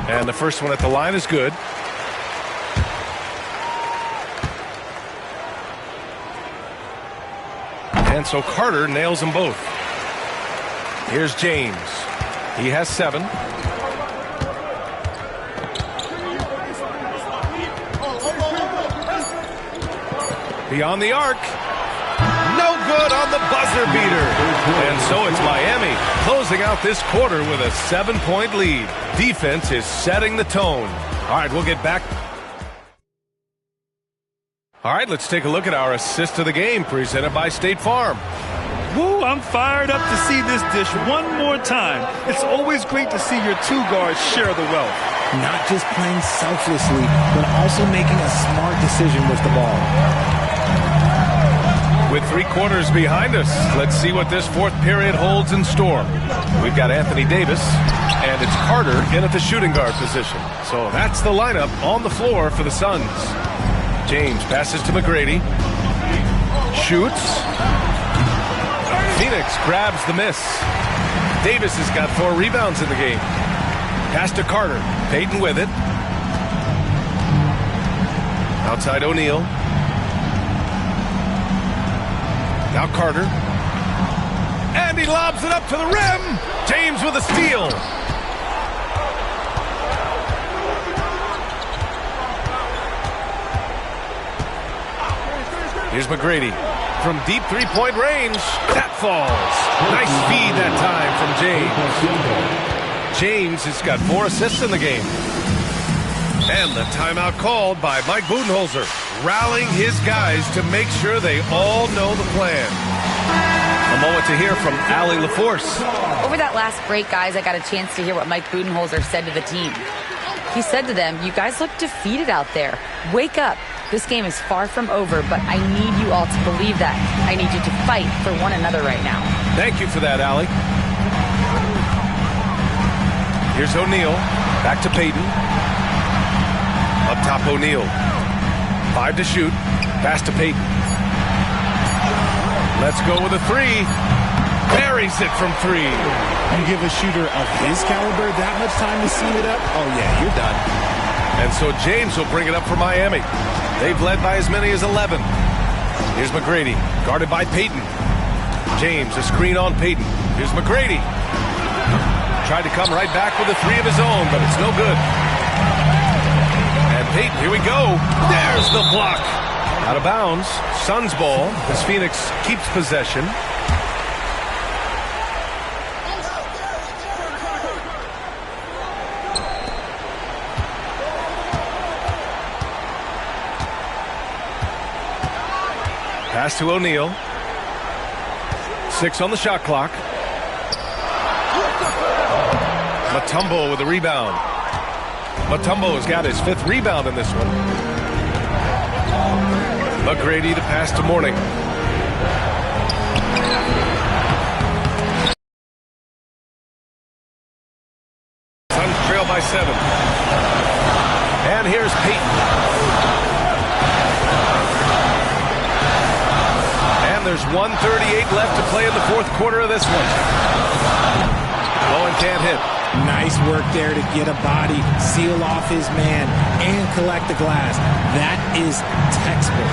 And the first one at the line is good. And so Carter nails them both. Here's James. He has 7. Beyond the arc. No good on the buzzer beater. And so it's Miami closing out this quarter with a 7-point lead. Defense is setting the tone. All right, we'll get back. All right, let's take a look at our assist of the game presented by State Farm. Woo, I'm fired up to see this dish one more time. It's always great to see your 2 guards share the wealth. Not just playing selflessly, but also making a smart decision with the ball. With 3 quarters behind us, let's see what this 4th period holds in store. We've got Anthony Davis, and it's Carter in at the shooting guard position. So that's the lineup on the floor for the Suns. James passes to McGrady. Shoots. Phoenix grabs the miss. Davis has got 4 rebounds in the game. Pass to Carter. Payton with it. Outside O'Neal. Now Carter. And he lobs it up to the rim. James with a steal. Here's McGrady. From deep 3-point range. That falls. Nice feed that time from James. James has got 4 assists in the game. And the timeout called by Mike Budenholzer, rallying his guys to make sure they all know the plan. A moment to hear from Allie LaForce. Over that last break, guys, I got a chance to hear what Mike Budenholzer said to the team. He said to them, "You guys look defeated out there. Wake up. This game is far from over, but I need you all to believe that. I need you to fight for one another right now." Thank you for that, Allie. Here's O'Neal. Back to Payton. Up top, O'Neal. 5 to shoot. Pass to Payton. Let's go with a 3. Buries it from 3. You give a shooter of his caliber that much time to seam it up, oh yeah, you're done. And so James will bring it up for Miami. They've led by as many as 11. Here's McGrady, guarded by Payton. James, a screen on Payton. Here's McGrady. Tried to come right back with a 3 of his own, but it's no good. And Payton, here we go. There's the block. Out of bounds. Suns ball as Phoenix keeps possession. Pass to O'Neal. 6 on the shot clock. Mutombo with a rebound. Mutombo has got his 5th rebound in this one. McGrady the pass to Mourning. Suns trail by 7. And here's Payton. And there's 1:38 left to play in the 4th quarter of this one. Bowen can't hit. Nice work there to get a body, seal off his man, and collect the glass. That is textbook.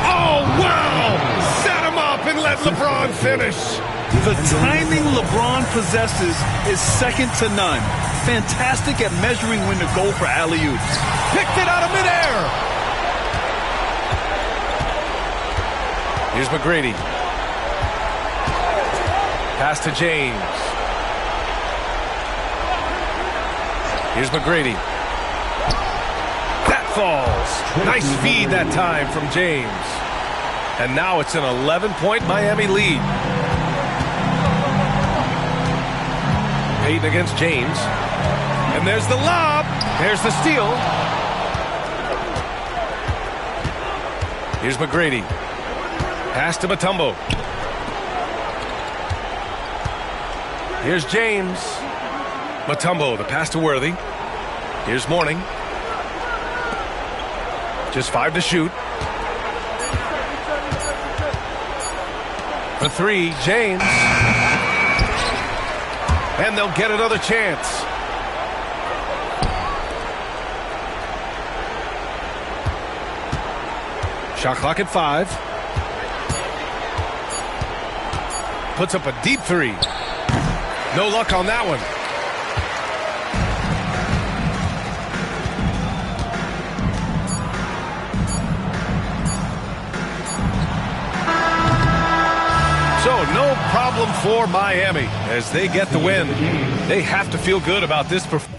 Oh, wow! Set him up and let LeBron finish. The timing LeBron possesses is second to none. Fantastic at measuring when to go for alley-oops. Picked it out of midair. Here's McGrady. Pass to James. Here's McGrady. That falls. Nice feed that time from James. And now it's an 11-point Miami lead. Payton against James. And there's the lob. There's the steal. Here's McGrady. Pass to Mutombo. Here's James. Mutombo, the pass to Worthy. Here's Mourning. Just 5 to shoot. For 3, James. And they'll get another chance. Shot clock at 5. Puts up a deep 3. No luck on that one. So no problem for Miami as they get the win. They have to feel good about this performance.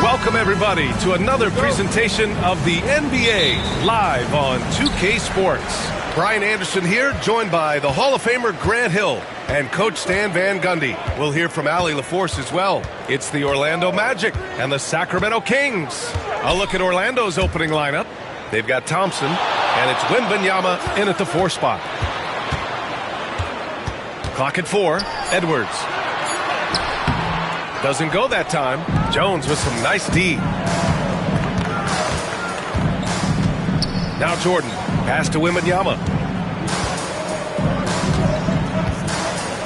Welcome, everybody, to another presentation of the NBA live on 2K Sports. Brian Anderson here, joined by the Hall of Famer Grant Hill and Coach Stan Van Gundy. We'll hear from Allie LaForce as well. It's the Orlando Magic and the Sacramento Kings. A look at Orlando's opening lineup. They've got Thompson, and it's Wembanyama in at the 4 spot. Clock at 4, Edwards. Doesn't go that time. Jones with some nice D. Now Jordan. Pass to Wembanyama.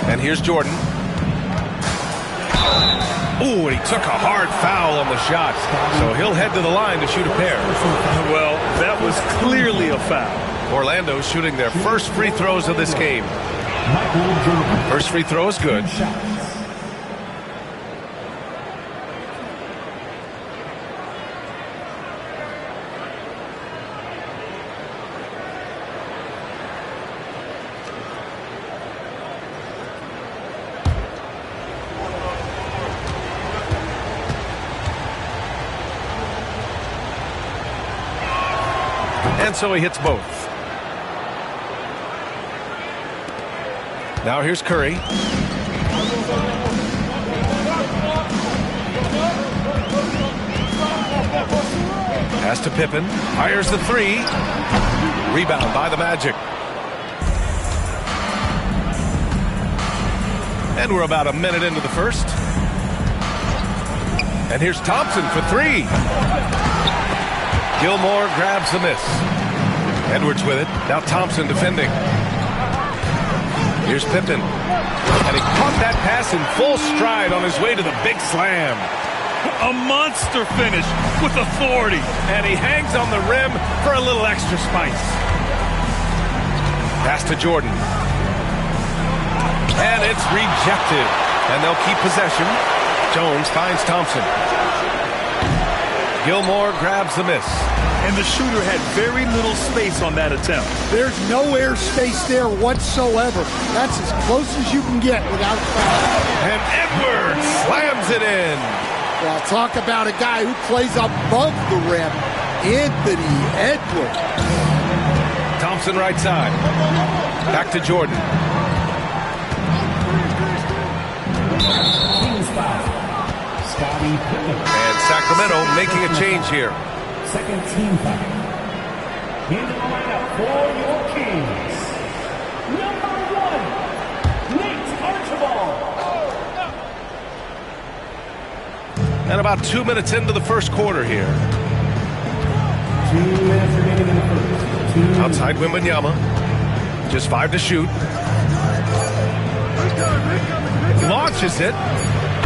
And here's Jordan. Ooh, and he took a hard foul on the shot. So he'll head to the line to shoot a pair. Well, that was clearly a foul. Orlando shooting their first free throws of this game. First free throw is good. And so he hits both. Now here's Curry. Pass to Pippen. Fires the 3. Rebound by the Magic. And we're about a minute into the first. And here's Thompson for 3. Gilmore grabs the miss. Edwards with it. Now Thompson defending. Here's Pippen. And he caught that pass in full stride on his way to the big slam. A monster finish with authority. And he hangs on the rim for a little extra spice. Pass to Jordan. And it's rejected. And they'll keep possession. Jones finds Thompson. Gilmore grabs the miss. And the shooter had very little space on that attempt. There's no air space there whatsoever. That's as close as you can get without foul. And Edwards slams it in. Well, talk about a guy who plays above the rim. Anthony Edwards. Thompson right side. Back to Jordan. And Sacramento making a change here. Second team foul. In the lineup for your Kings. Number 1, Nate And about 2 minutes into the first quarter here. 2 minutes remaining in the first. Outside Wembanyama. Just 5 to shoot. Launches it.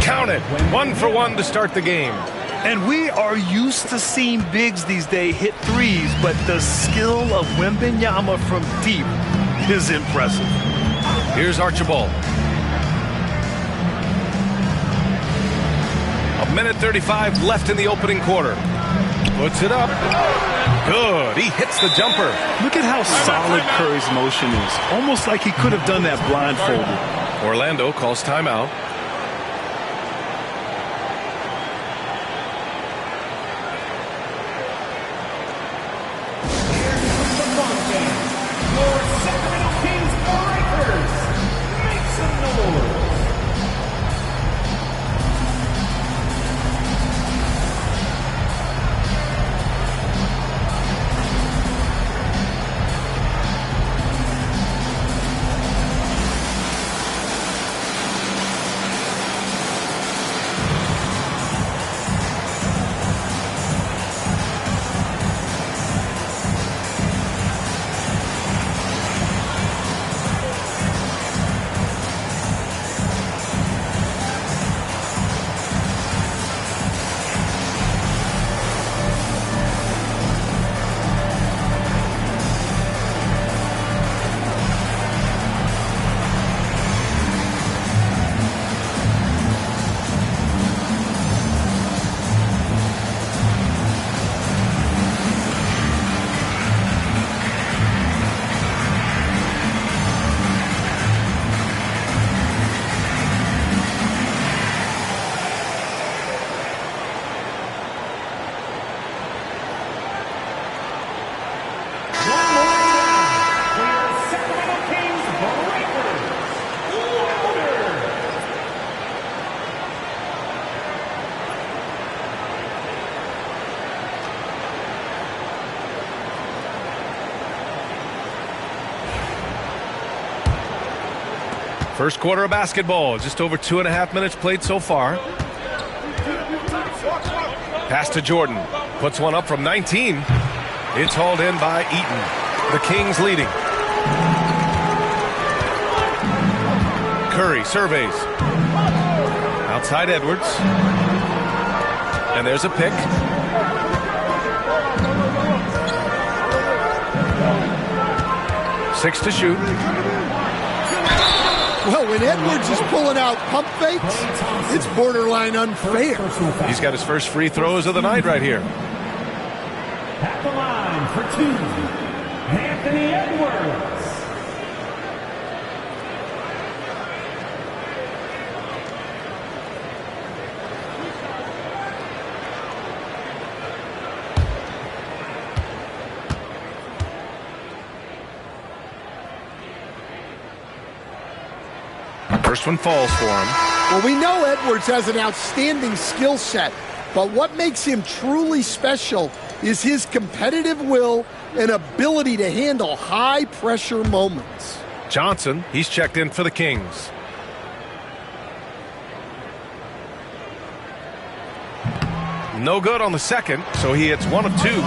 Count it. 1 for 1 to start the game. And we are used to seeing bigs these days hit threes, but the skill of Wembanyama from deep is impressive. Here's Archibald. 1:35 left in the opening quarter. Puts it up. Good. He hits the jumper. Look at how solid Curry's motion is. Almost like he could have done that blindfolded. Orlando calls timeout. First quarter of basketball, just over 2.5 minutes played so far. Pass to Jordan, puts one up from 19. It's hauled in by Eaton. The Kings leading. Curry surveys. Outside Edwards. And there's a pick. Six to shoot. Well, when Edwards is pulling out pump fakes, it's borderline unfair. He's got his first free throws of the night right here. At the line for 2, Anthony Edwards. First one falls for him. Well, we know Edwards has an outstanding skill set, but what makes him truly special is his competitive will and ability to handle high-pressure moments. Johnson, he's checked in for the Kings. No good on the second, so he hits 1 of 2.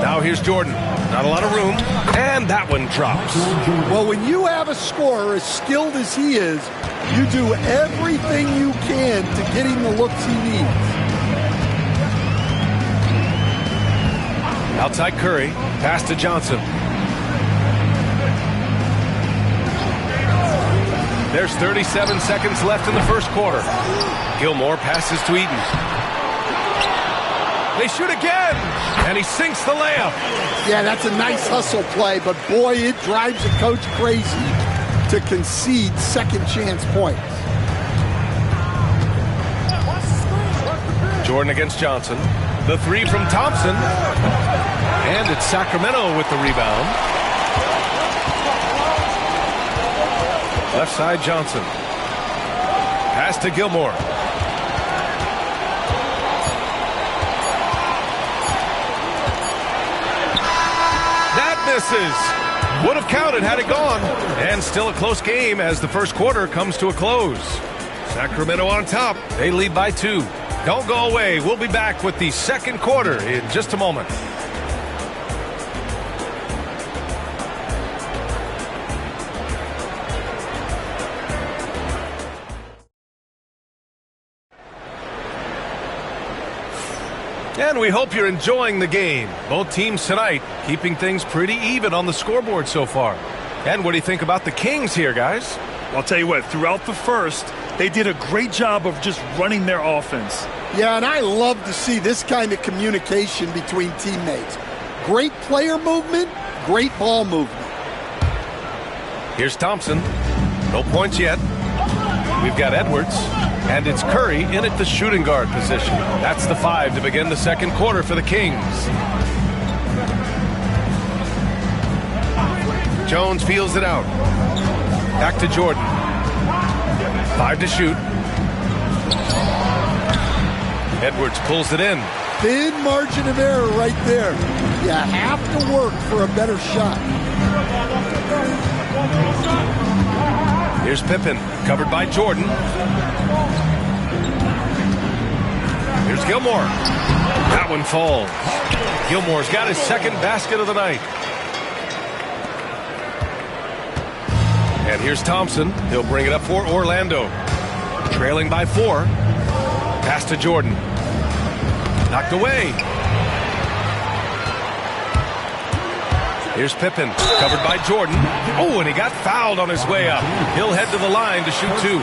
Now here's Jordan. Not a lot of room, and that one drops. Well, when you have a scorer as skilled as he is, you do everything you can to get him the looks he needs. Outside Curry, pass to Johnson. There's 37 seconds left in the first quarter. Gilmore passes to Eaton. They shoot again, and he sinks the layup. Yeah, that's a nice hustle play, but boy, it drives a coach crazy to concede second chance points. Jordan against Johnson. The three from Thompson. And it's Sacramento with the rebound. Left side Johnson. Pass to Gilmore. Misses. Would have counted had it gone. And still a close game as the first quarter comes to a close. Sacramento on top. They lead by 2. Don't go away. We'll be back with the second quarter in just a moment. And we hope you're enjoying the game. Both teams tonight keeping things pretty even on the scoreboard so far. And what do you think about the Kings here, guys? I'll tell you what, throughout the first, they did a great job of just running their offense. Yeah, and I love to see this kind of communication between teammates. Great player movement, great ball movement. Here's Thompson. No points yet. We've got Edwards. And it's Curry in at the shooting guard position. That's the 5 to begin the second quarter for the Kings. Jones feels it out. Back to Jordan. 5 to shoot. Edwards pulls it in. Thin margin of error right there. You have to work for a better shot. Here's Pippen, covered by Jordan. Here's Gilmore. That one falls. Gilmore's got his second basket of the night. And here's Thompson. He'll bring it up for Orlando. Trailing by 4. Pass to Jordan. Knocked away. Here's Pippen, covered by Jordan. Oh, and he got fouled on his way up. He'll head to the line to shoot 2.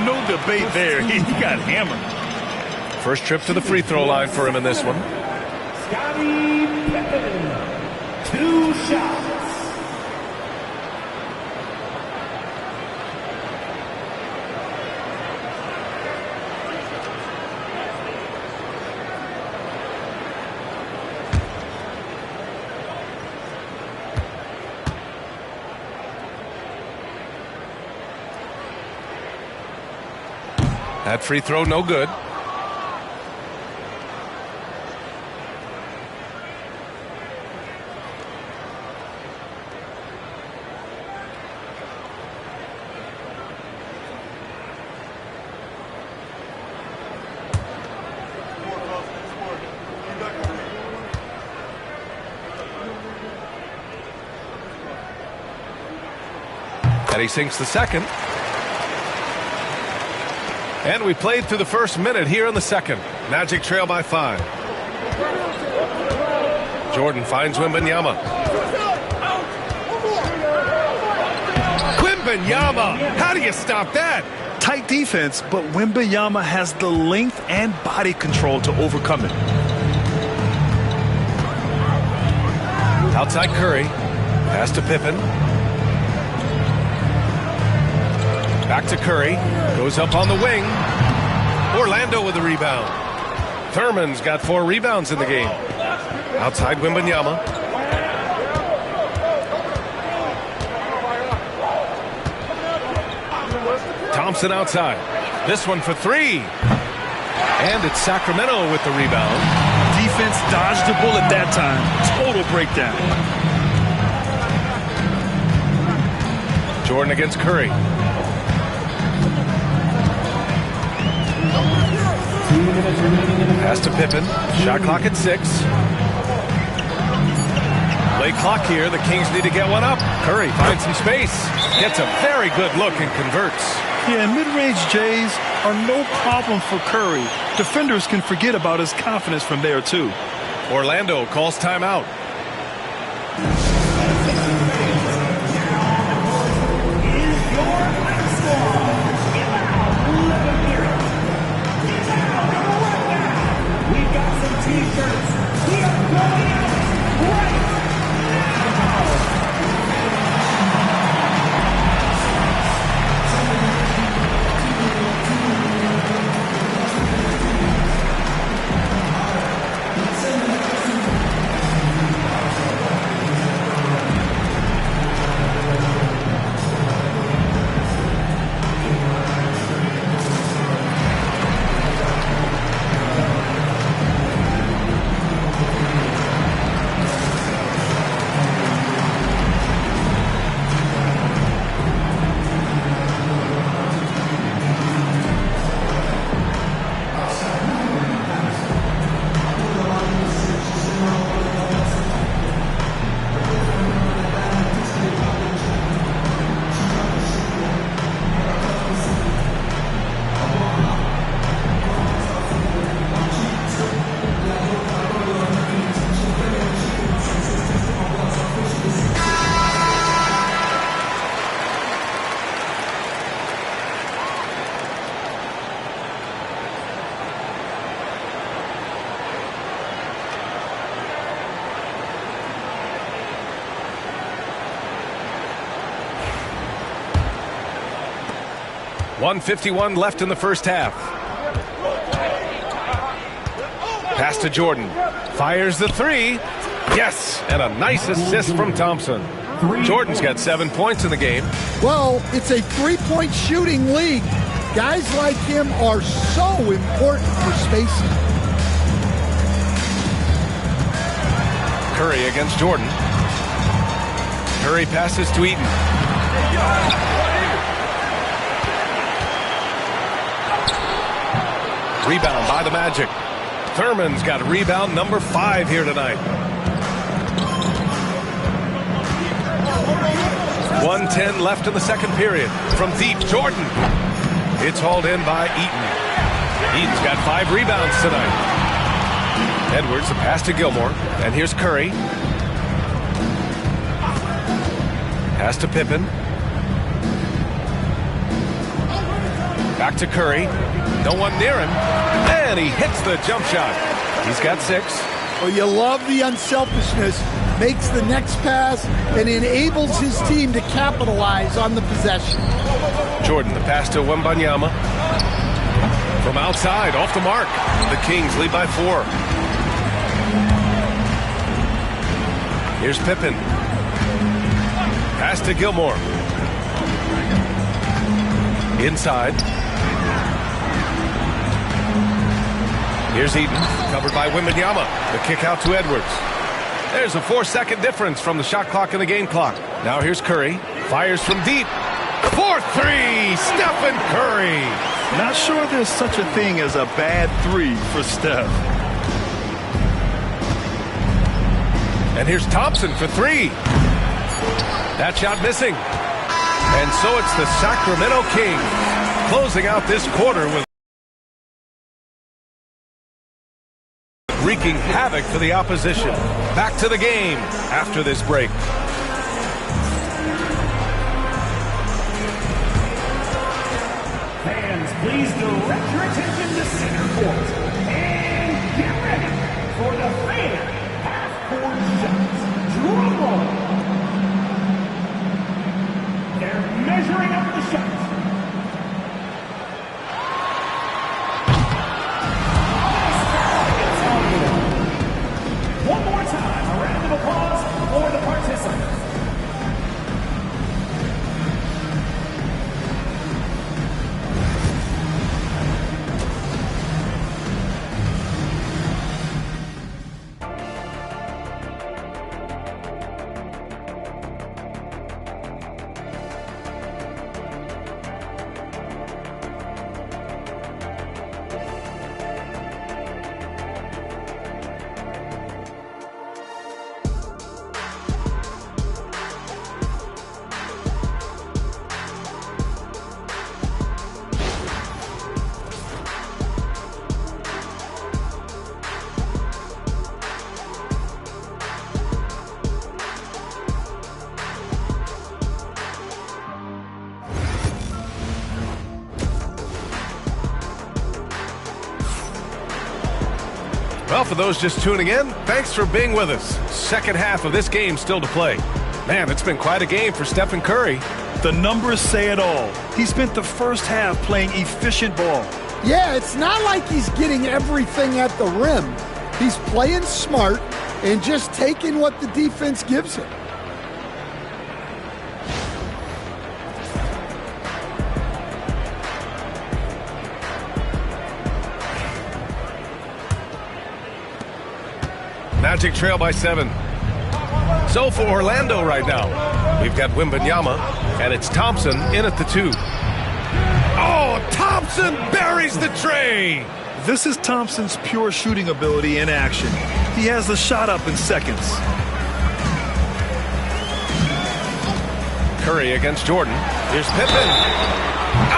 No debate there. He got hammered. First trip to the free throw line for him in this one. Scottie Pippen, 2 shots. That free throw no good. And he sinks the second. And we played through the first minute here in the second. Magic trail by 5. Jordan finds Wembanyama. Wembanyama! How do you stop that? Tight defense, but Wembanyama has the length and body control to overcome it. Outside Curry. Pass to Pippen. Back to Curry. Goes up on the wing. Orlando with the rebound. Thurman's got 4 rebounds in the game. Outside Wembanyama. Thompson outside. This one for 3. And it's Sacramento with the rebound. Defense dodged the bullet that time. Total breakdown. Jordan against Curry. Pass to Pippen. Shot clock at 6. Late clock here. The Kings need to get one up. Curry finds some space. Gets a very good look and converts. Yeah, and mid-range Jays are no problem for Curry. Defenders can forget about his confidence from there, too. Orlando calls timeout. 1:51 left in the first half. Pass to Jordan. Fires the three. Yes, and a nice assist from Thompson. Jordan's got 7 points in the game. Well, it's a three-point shooting league. Guys like him are so important for spacing. Curry against Jordan. Curry passes to Eaton. Rebound by the Magic. Thurman's got rebound number 5 here tonight. 1:10 left in the second period. From deep, Jordan. It's hauled in by Eaton. Eaton's got 5 rebounds tonight. Edwards, a pass to Gilmore. And here's Curry. Pass to Pippen. Back to Curry. No one near him. And he hits the jump shot. He's got 6. Well, you love the unselfishness. Makes the next pass and enables his team to capitalize on the possession. Jordan, the pass to Wembanyama. From outside, off the mark. The Kings lead by 4. Here's Pippen. Pass to Gilmore. Inside. Here's Eaton, covered by Wembanyama. The kick out to Edwards. There's a 4-second difference from the shot clock and the game clock. Now here's Curry. Fires from deep. 4-3, Stephen Curry. Not sure there's such a thing as a bad 3 for Steph. And here's Thompson for 3. That shot missing. And so it's the Sacramento Kings closing out this quarter with wreaking havoc for the opposition. Back to the game after this break. Fans, please direct your attention to center court. And get ready for the fan half-court shots. Drum roll. They're measuring up the shots. One more time, a round of applause for the participants. Well, for those just tuning in, thanks for being with us. Second half of this game still to play. Man, it's been quite a game for Stephen Curry. The numbers say it all. He spent the first half playing efficient ball. Yeah, it's not like he's getting everything at the rim. He's playing smart and just taking what the defense gives him. Magic trail by 7. So for Orlando right now, we've got Wembanyama, and it's Thompson in at the 2. Oh, Thompson buries the tray! This is Thompson's pure shooting ability in action. He has the shot up in seconds. Curry against Jordan. Here's Pippen.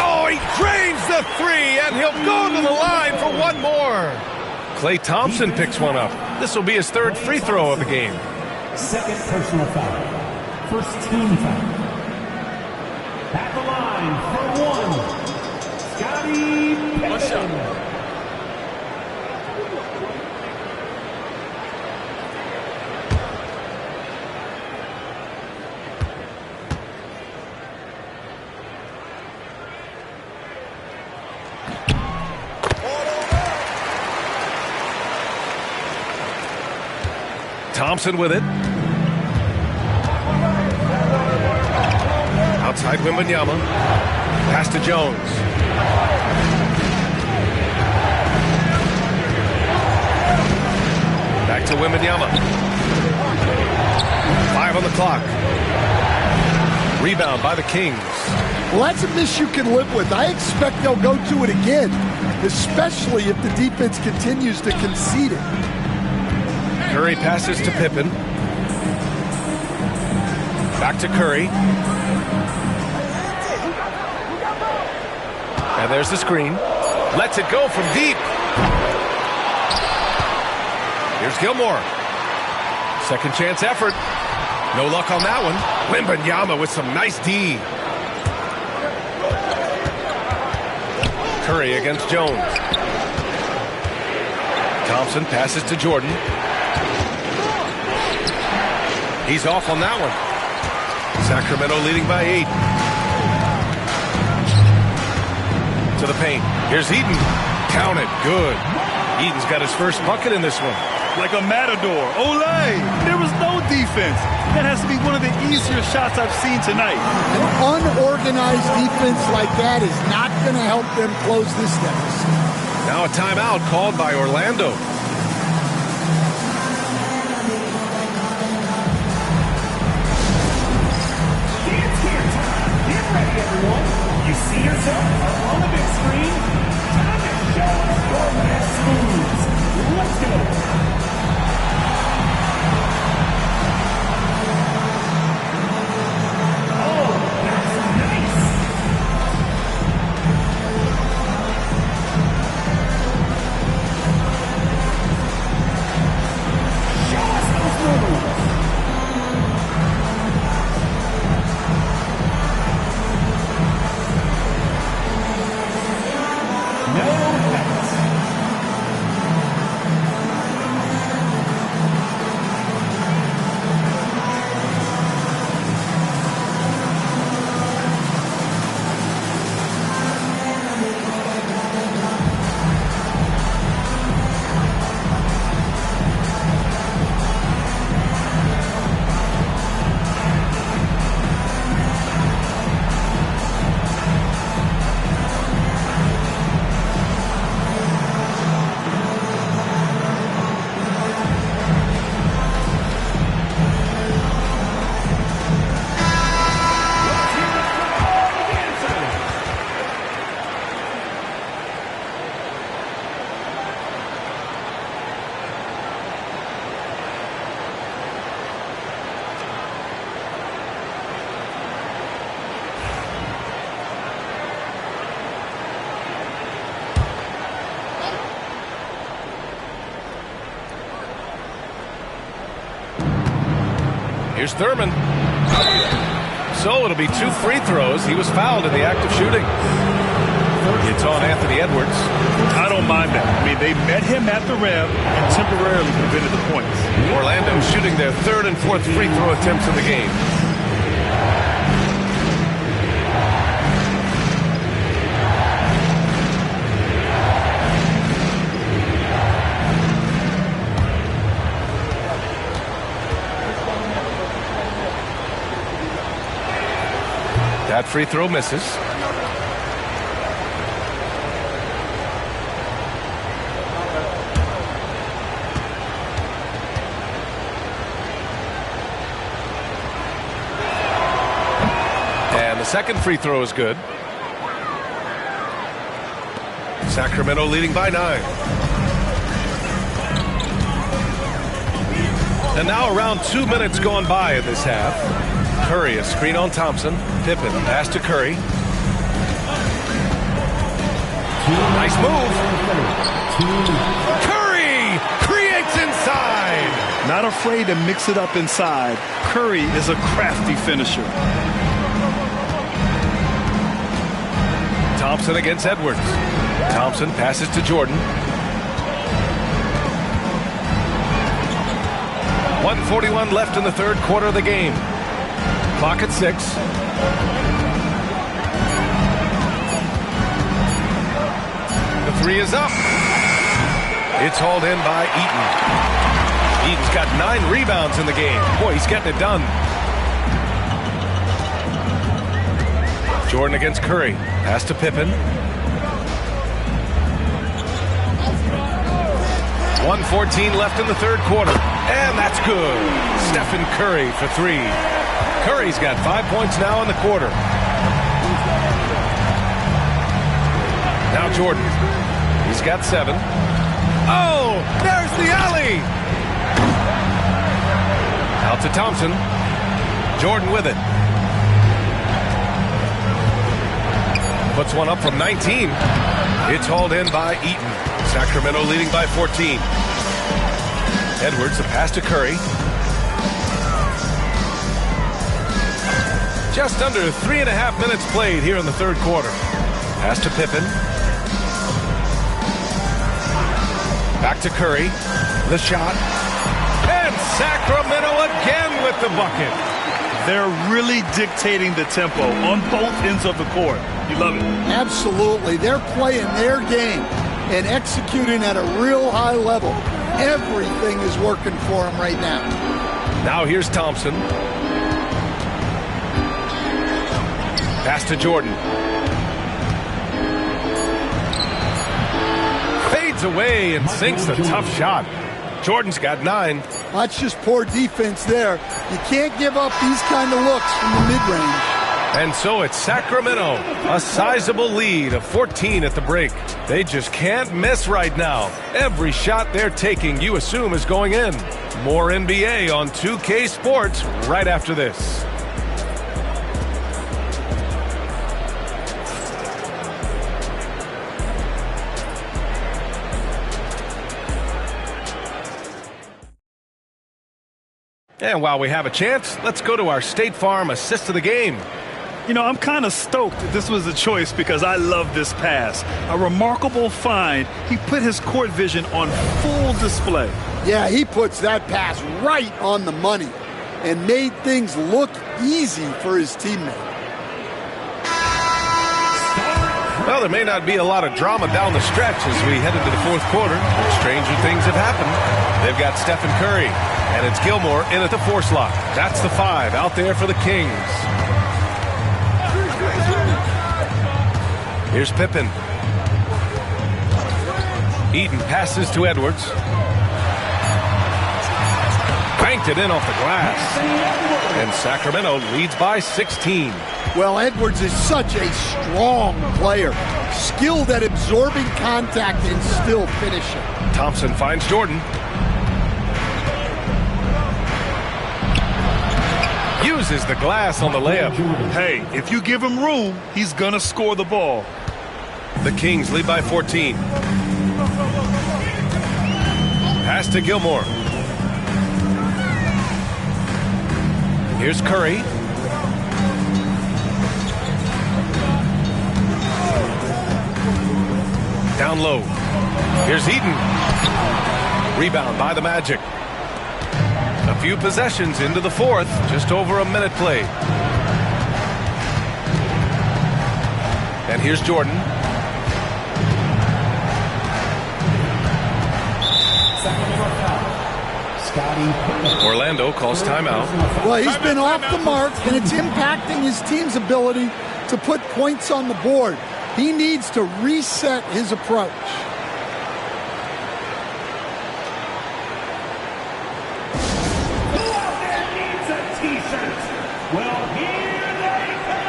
Oh, he drains the 3, and he'll go to the line for one more. Klay Thompson picks one up. This will be his 3rd free throw of the game. Second personal foul. First team foul. At the line for 1, Scottie Pippen. Thompson with it. Outside Wembanyama. Pass to Jones. Back to Wembanyama. 5 on the clock. Rebound by the Kings. Well, that's a miss you can live with. I expect they'll go to it again, especially if the defense continues to concede it. Curry passes to Pippen. Back to Curry. And there's the screen. Lets it go from deep. Here's Gilmore. Second chance effort. No luck on that one. Wembanyama with some nice D. Curry against Jones. Thompson passes to Jordan. He's off on that one. Sacramento leading by 8. To the paint. Here's Eaton. Counted. Good. Eaton's got his first bucket in this one. Like a matador. Olay! There was no defense. That has to be one of the easier shots I've seen tonight. An unorganized defense like that is not going to help them close this deficit. Now a timeout called by Orlando. Get ready, everyone. You see yourself on the big screen? Time to show us your best moves. Let's go. Here's Thurman. So it'll be 2 free throws. He was fouled in the act of shooting. It's on Anthony Edwards. I don't mind that. I mean, they met him at the rim and temporarily prevented the points. Orlando shooting their 3rd and 4th free throw attempts in the game. That free throw misses. And the second free throw is good. Sacramento leading by 9. And now around 2 minutes gone by in this half. Curry, a screen on Thompson. Pippen, pass to Curry. Nice move. Curry creates inside. Not afraid to mix it up inside. Curry is a crafty finisher. Thompson against Edwards. Thompson passes to Jordan. 1:41 left in the 3rd quarter of the game. Clock at 6. The 3 is up. It's hauled in by Eaton. Eaton's got 9 rebounds in the game. Boy, he's getting it done. Jordan against Curry. Pass to Pippen. 1:14 left in the third quarter. And that's good. Stephen Curry for 3. Curry's got 5 points now in the quarter. Now Jordan. He's got 7. Oh, there's the alley. Out to Thompson. Jordan with it. Puts one up from 19. It's hauled in by Eaton. Sacramento leading by 14. Edwards, the pass to Curry. Just under 3.5 minutes played here in the third quarter. Pass to Pippen. Back to Curry. The shot. And Sacramento again with the bucket. They're really dictating the tempo on both ends of the court. You love it. Absolutely. They're playing their game and executing at a real high level. Everything is working for them right now. Now here's Thompson. Pass to Jordan. Fades away and sinks the tough shot. Jordan's got 9. That's just poor defense there. You can't give up these kind of looks from the mid-range. And so it's Sacramento, a sizable lead of 14 at the break. They just can't miss right now. Every shot they're taking, you assume, is going in. More NBA on 2K Sports right after this. And while we have a chance, let's go to our State Farm assist of the game. You know, I'm kind of stoked this was a choice because I love this pass. A remarkable find. He put his court vision on full display. Yeah, he puts that pass right on the money and made things look easy for his teammate. Well, there may not be a lot of drama down the stretch as we head into the fourth quarter, but stranger things have happened. They've got Stephen Curry, and it's Gilmore in at the 4 slot. That's the 5 out there for the Kings. Here's Pippen. Eaton passes to Edwards. Banked it in off the glass. And Sacramento leads by 16. Well, Edwards is such a strong player. Skilled at absorbing contact and still finishing. Thompson finds Jordan. Uses the glass on the layup. Hey, if you give him room, he's going to score the ball. The Kings lead by 14. Pass to Gilmore. Here's Curry. Down low. Here's Eaton. Rebound by the Magic. A few possessions into the fourth. Just over a minute played. And here's Jordan. Orlando calls timeout. Well, he's been off the mark, and it's impacting his team's ability to put points on the board. He needs to reset his approach. Who out there needs a t-shirt? Well, here they come.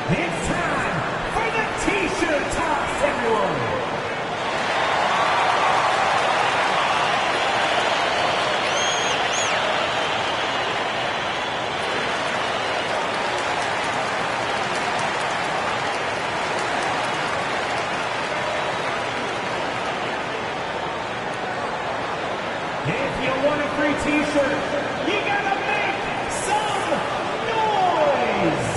It's time for the t-shirt toss, everyone. If you want a free t-shirt, you gotta make some noise.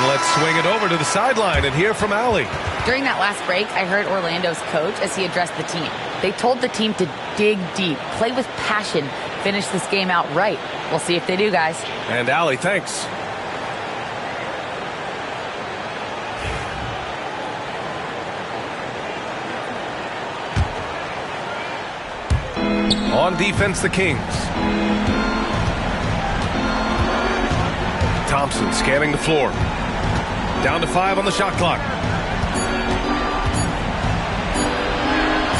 let's swing it over to the sideline and hear from Allie. During that last break, I heard Orlando's coach as he addressed the team. They told the team to dig deep, play with passion, finish this game out right. We'll see if they do, guys. And Allie, thanks. On defense, the Kings. Thompson scanning the floor. Down to 5 on the shot clock.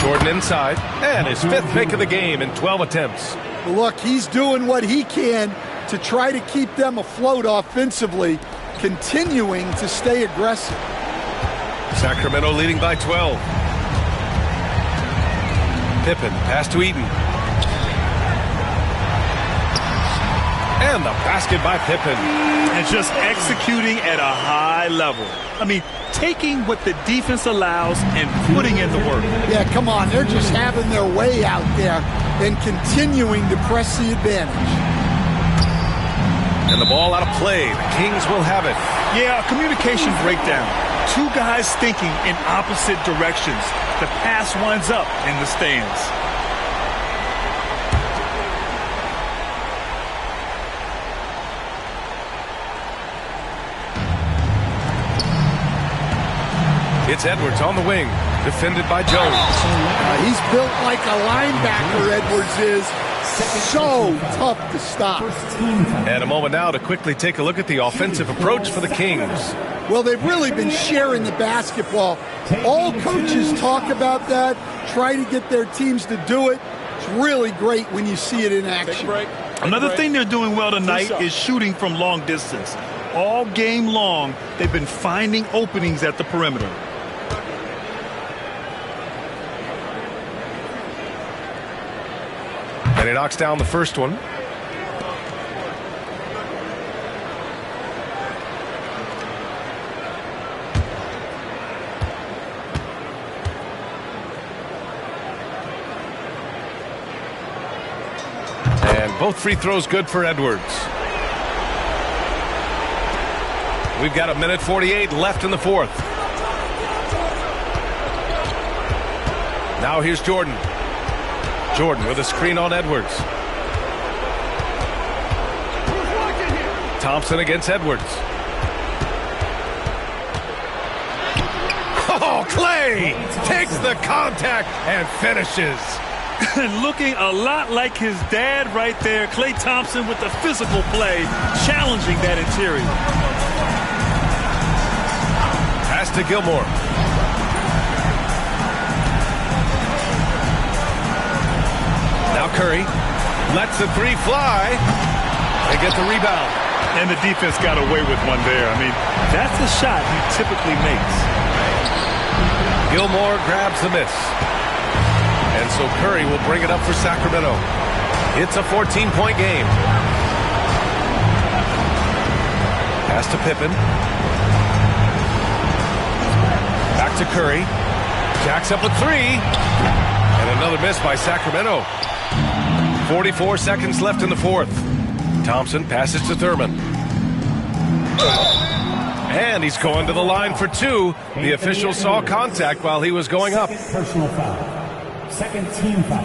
Jordan inside, and his 5th make of the game in 12 attempts. Look, he's doing what he can to try to keep them afloat offensively, continuing to stay aggressive. Sacramento leading by 12. Pippen, pass to Eaton. And the basket by Pippen. And just executing at a high level. I mean, taking what the defense allows and putting in the work. Yeah, come on. They're just having their way out there and continuing to press the advantage. And the ball out of play. The Kings will have it. Yeah, a communication breakdown. 2 guys thinking in opposite directions. The pass winds up in the stands. It's Edwards on the wing, defended by Jones. He's built like a linebacker, Edwards is. So tough to stop. And a moment now to quickly take a look at the offensive approach for the Kings. Well, they've really been sharing the basketball. All coaches talk about that, try to get their teams to do it. It's really great when you see it in action. Another thing they're doing well tonight is shooting from long distance. All game long, they've been finding openings at the perimeter. And he knocks down the first one. And both free throws good for Edwards. We've got 1:48 left in the 4th. Now here's Jordan. Jordan with a screen on Edwards. Thompson against Edwards. Oh, Clay takes the contact and finishes. Looking a lot like his dad right there. Klay Thompson with the physical play, challenging that interior. Pass to Gilmore. Now Curry lets the 3 fly. They get the rebound. And the defense got away with one there. I mean, that's the shot he typically makes. Gilmore grabs the miss. And so Curry will bring it up for Sacramento. It's a 14-point game. Pass to Pippen. Back to Curry. Jacks up a 3. And another miss by Sacramento. 44 seconds left in the 4th. Thompson passes to Thurman. And he's going to the line for 2. The official saw contact while he was going up. Personal foul. Second team foul.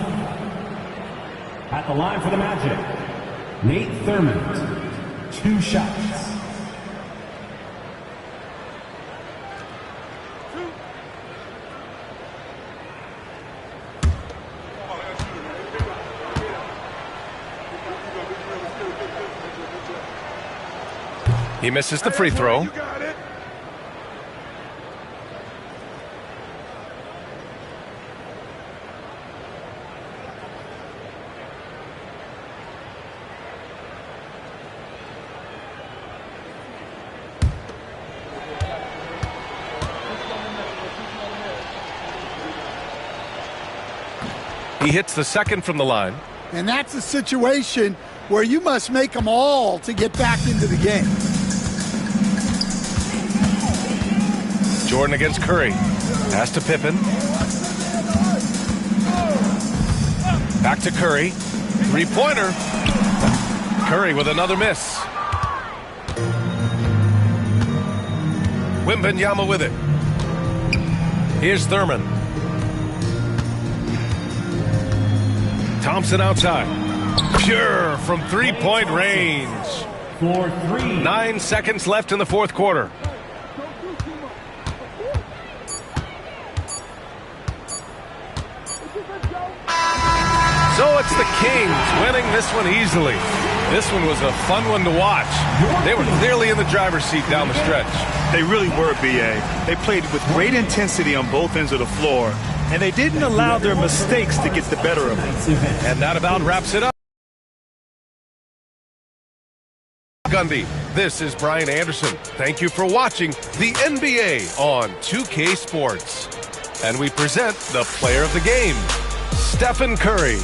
At the line for the Magic, Nate Thurman. 2 shots. He misses the free throw. He hits the second from the line. And that's a situation where you must make them all to get back into the game. Jordan against Curry. Pass to Pippen. Back to Curry. 3-pointer. Curry with another miss. Wembanyama with it. Here's Thurman. Thompson outside. Pure from three-point range. 9 seconds left in the fourth quarter. So it's the Kings winning this one easily. This one was a fun one to watch. They were clearly in the driver's seat down the stretch. They really were, B.A. They played with great intensity on both ends of the floor, and they didn't allow their mistakes to get the better of them. And that about wraps it up. Gundy, this is Brian Anderson. Thank you for watching the NBA on 2K Sports. And we present the player of the game, Stephen Curry.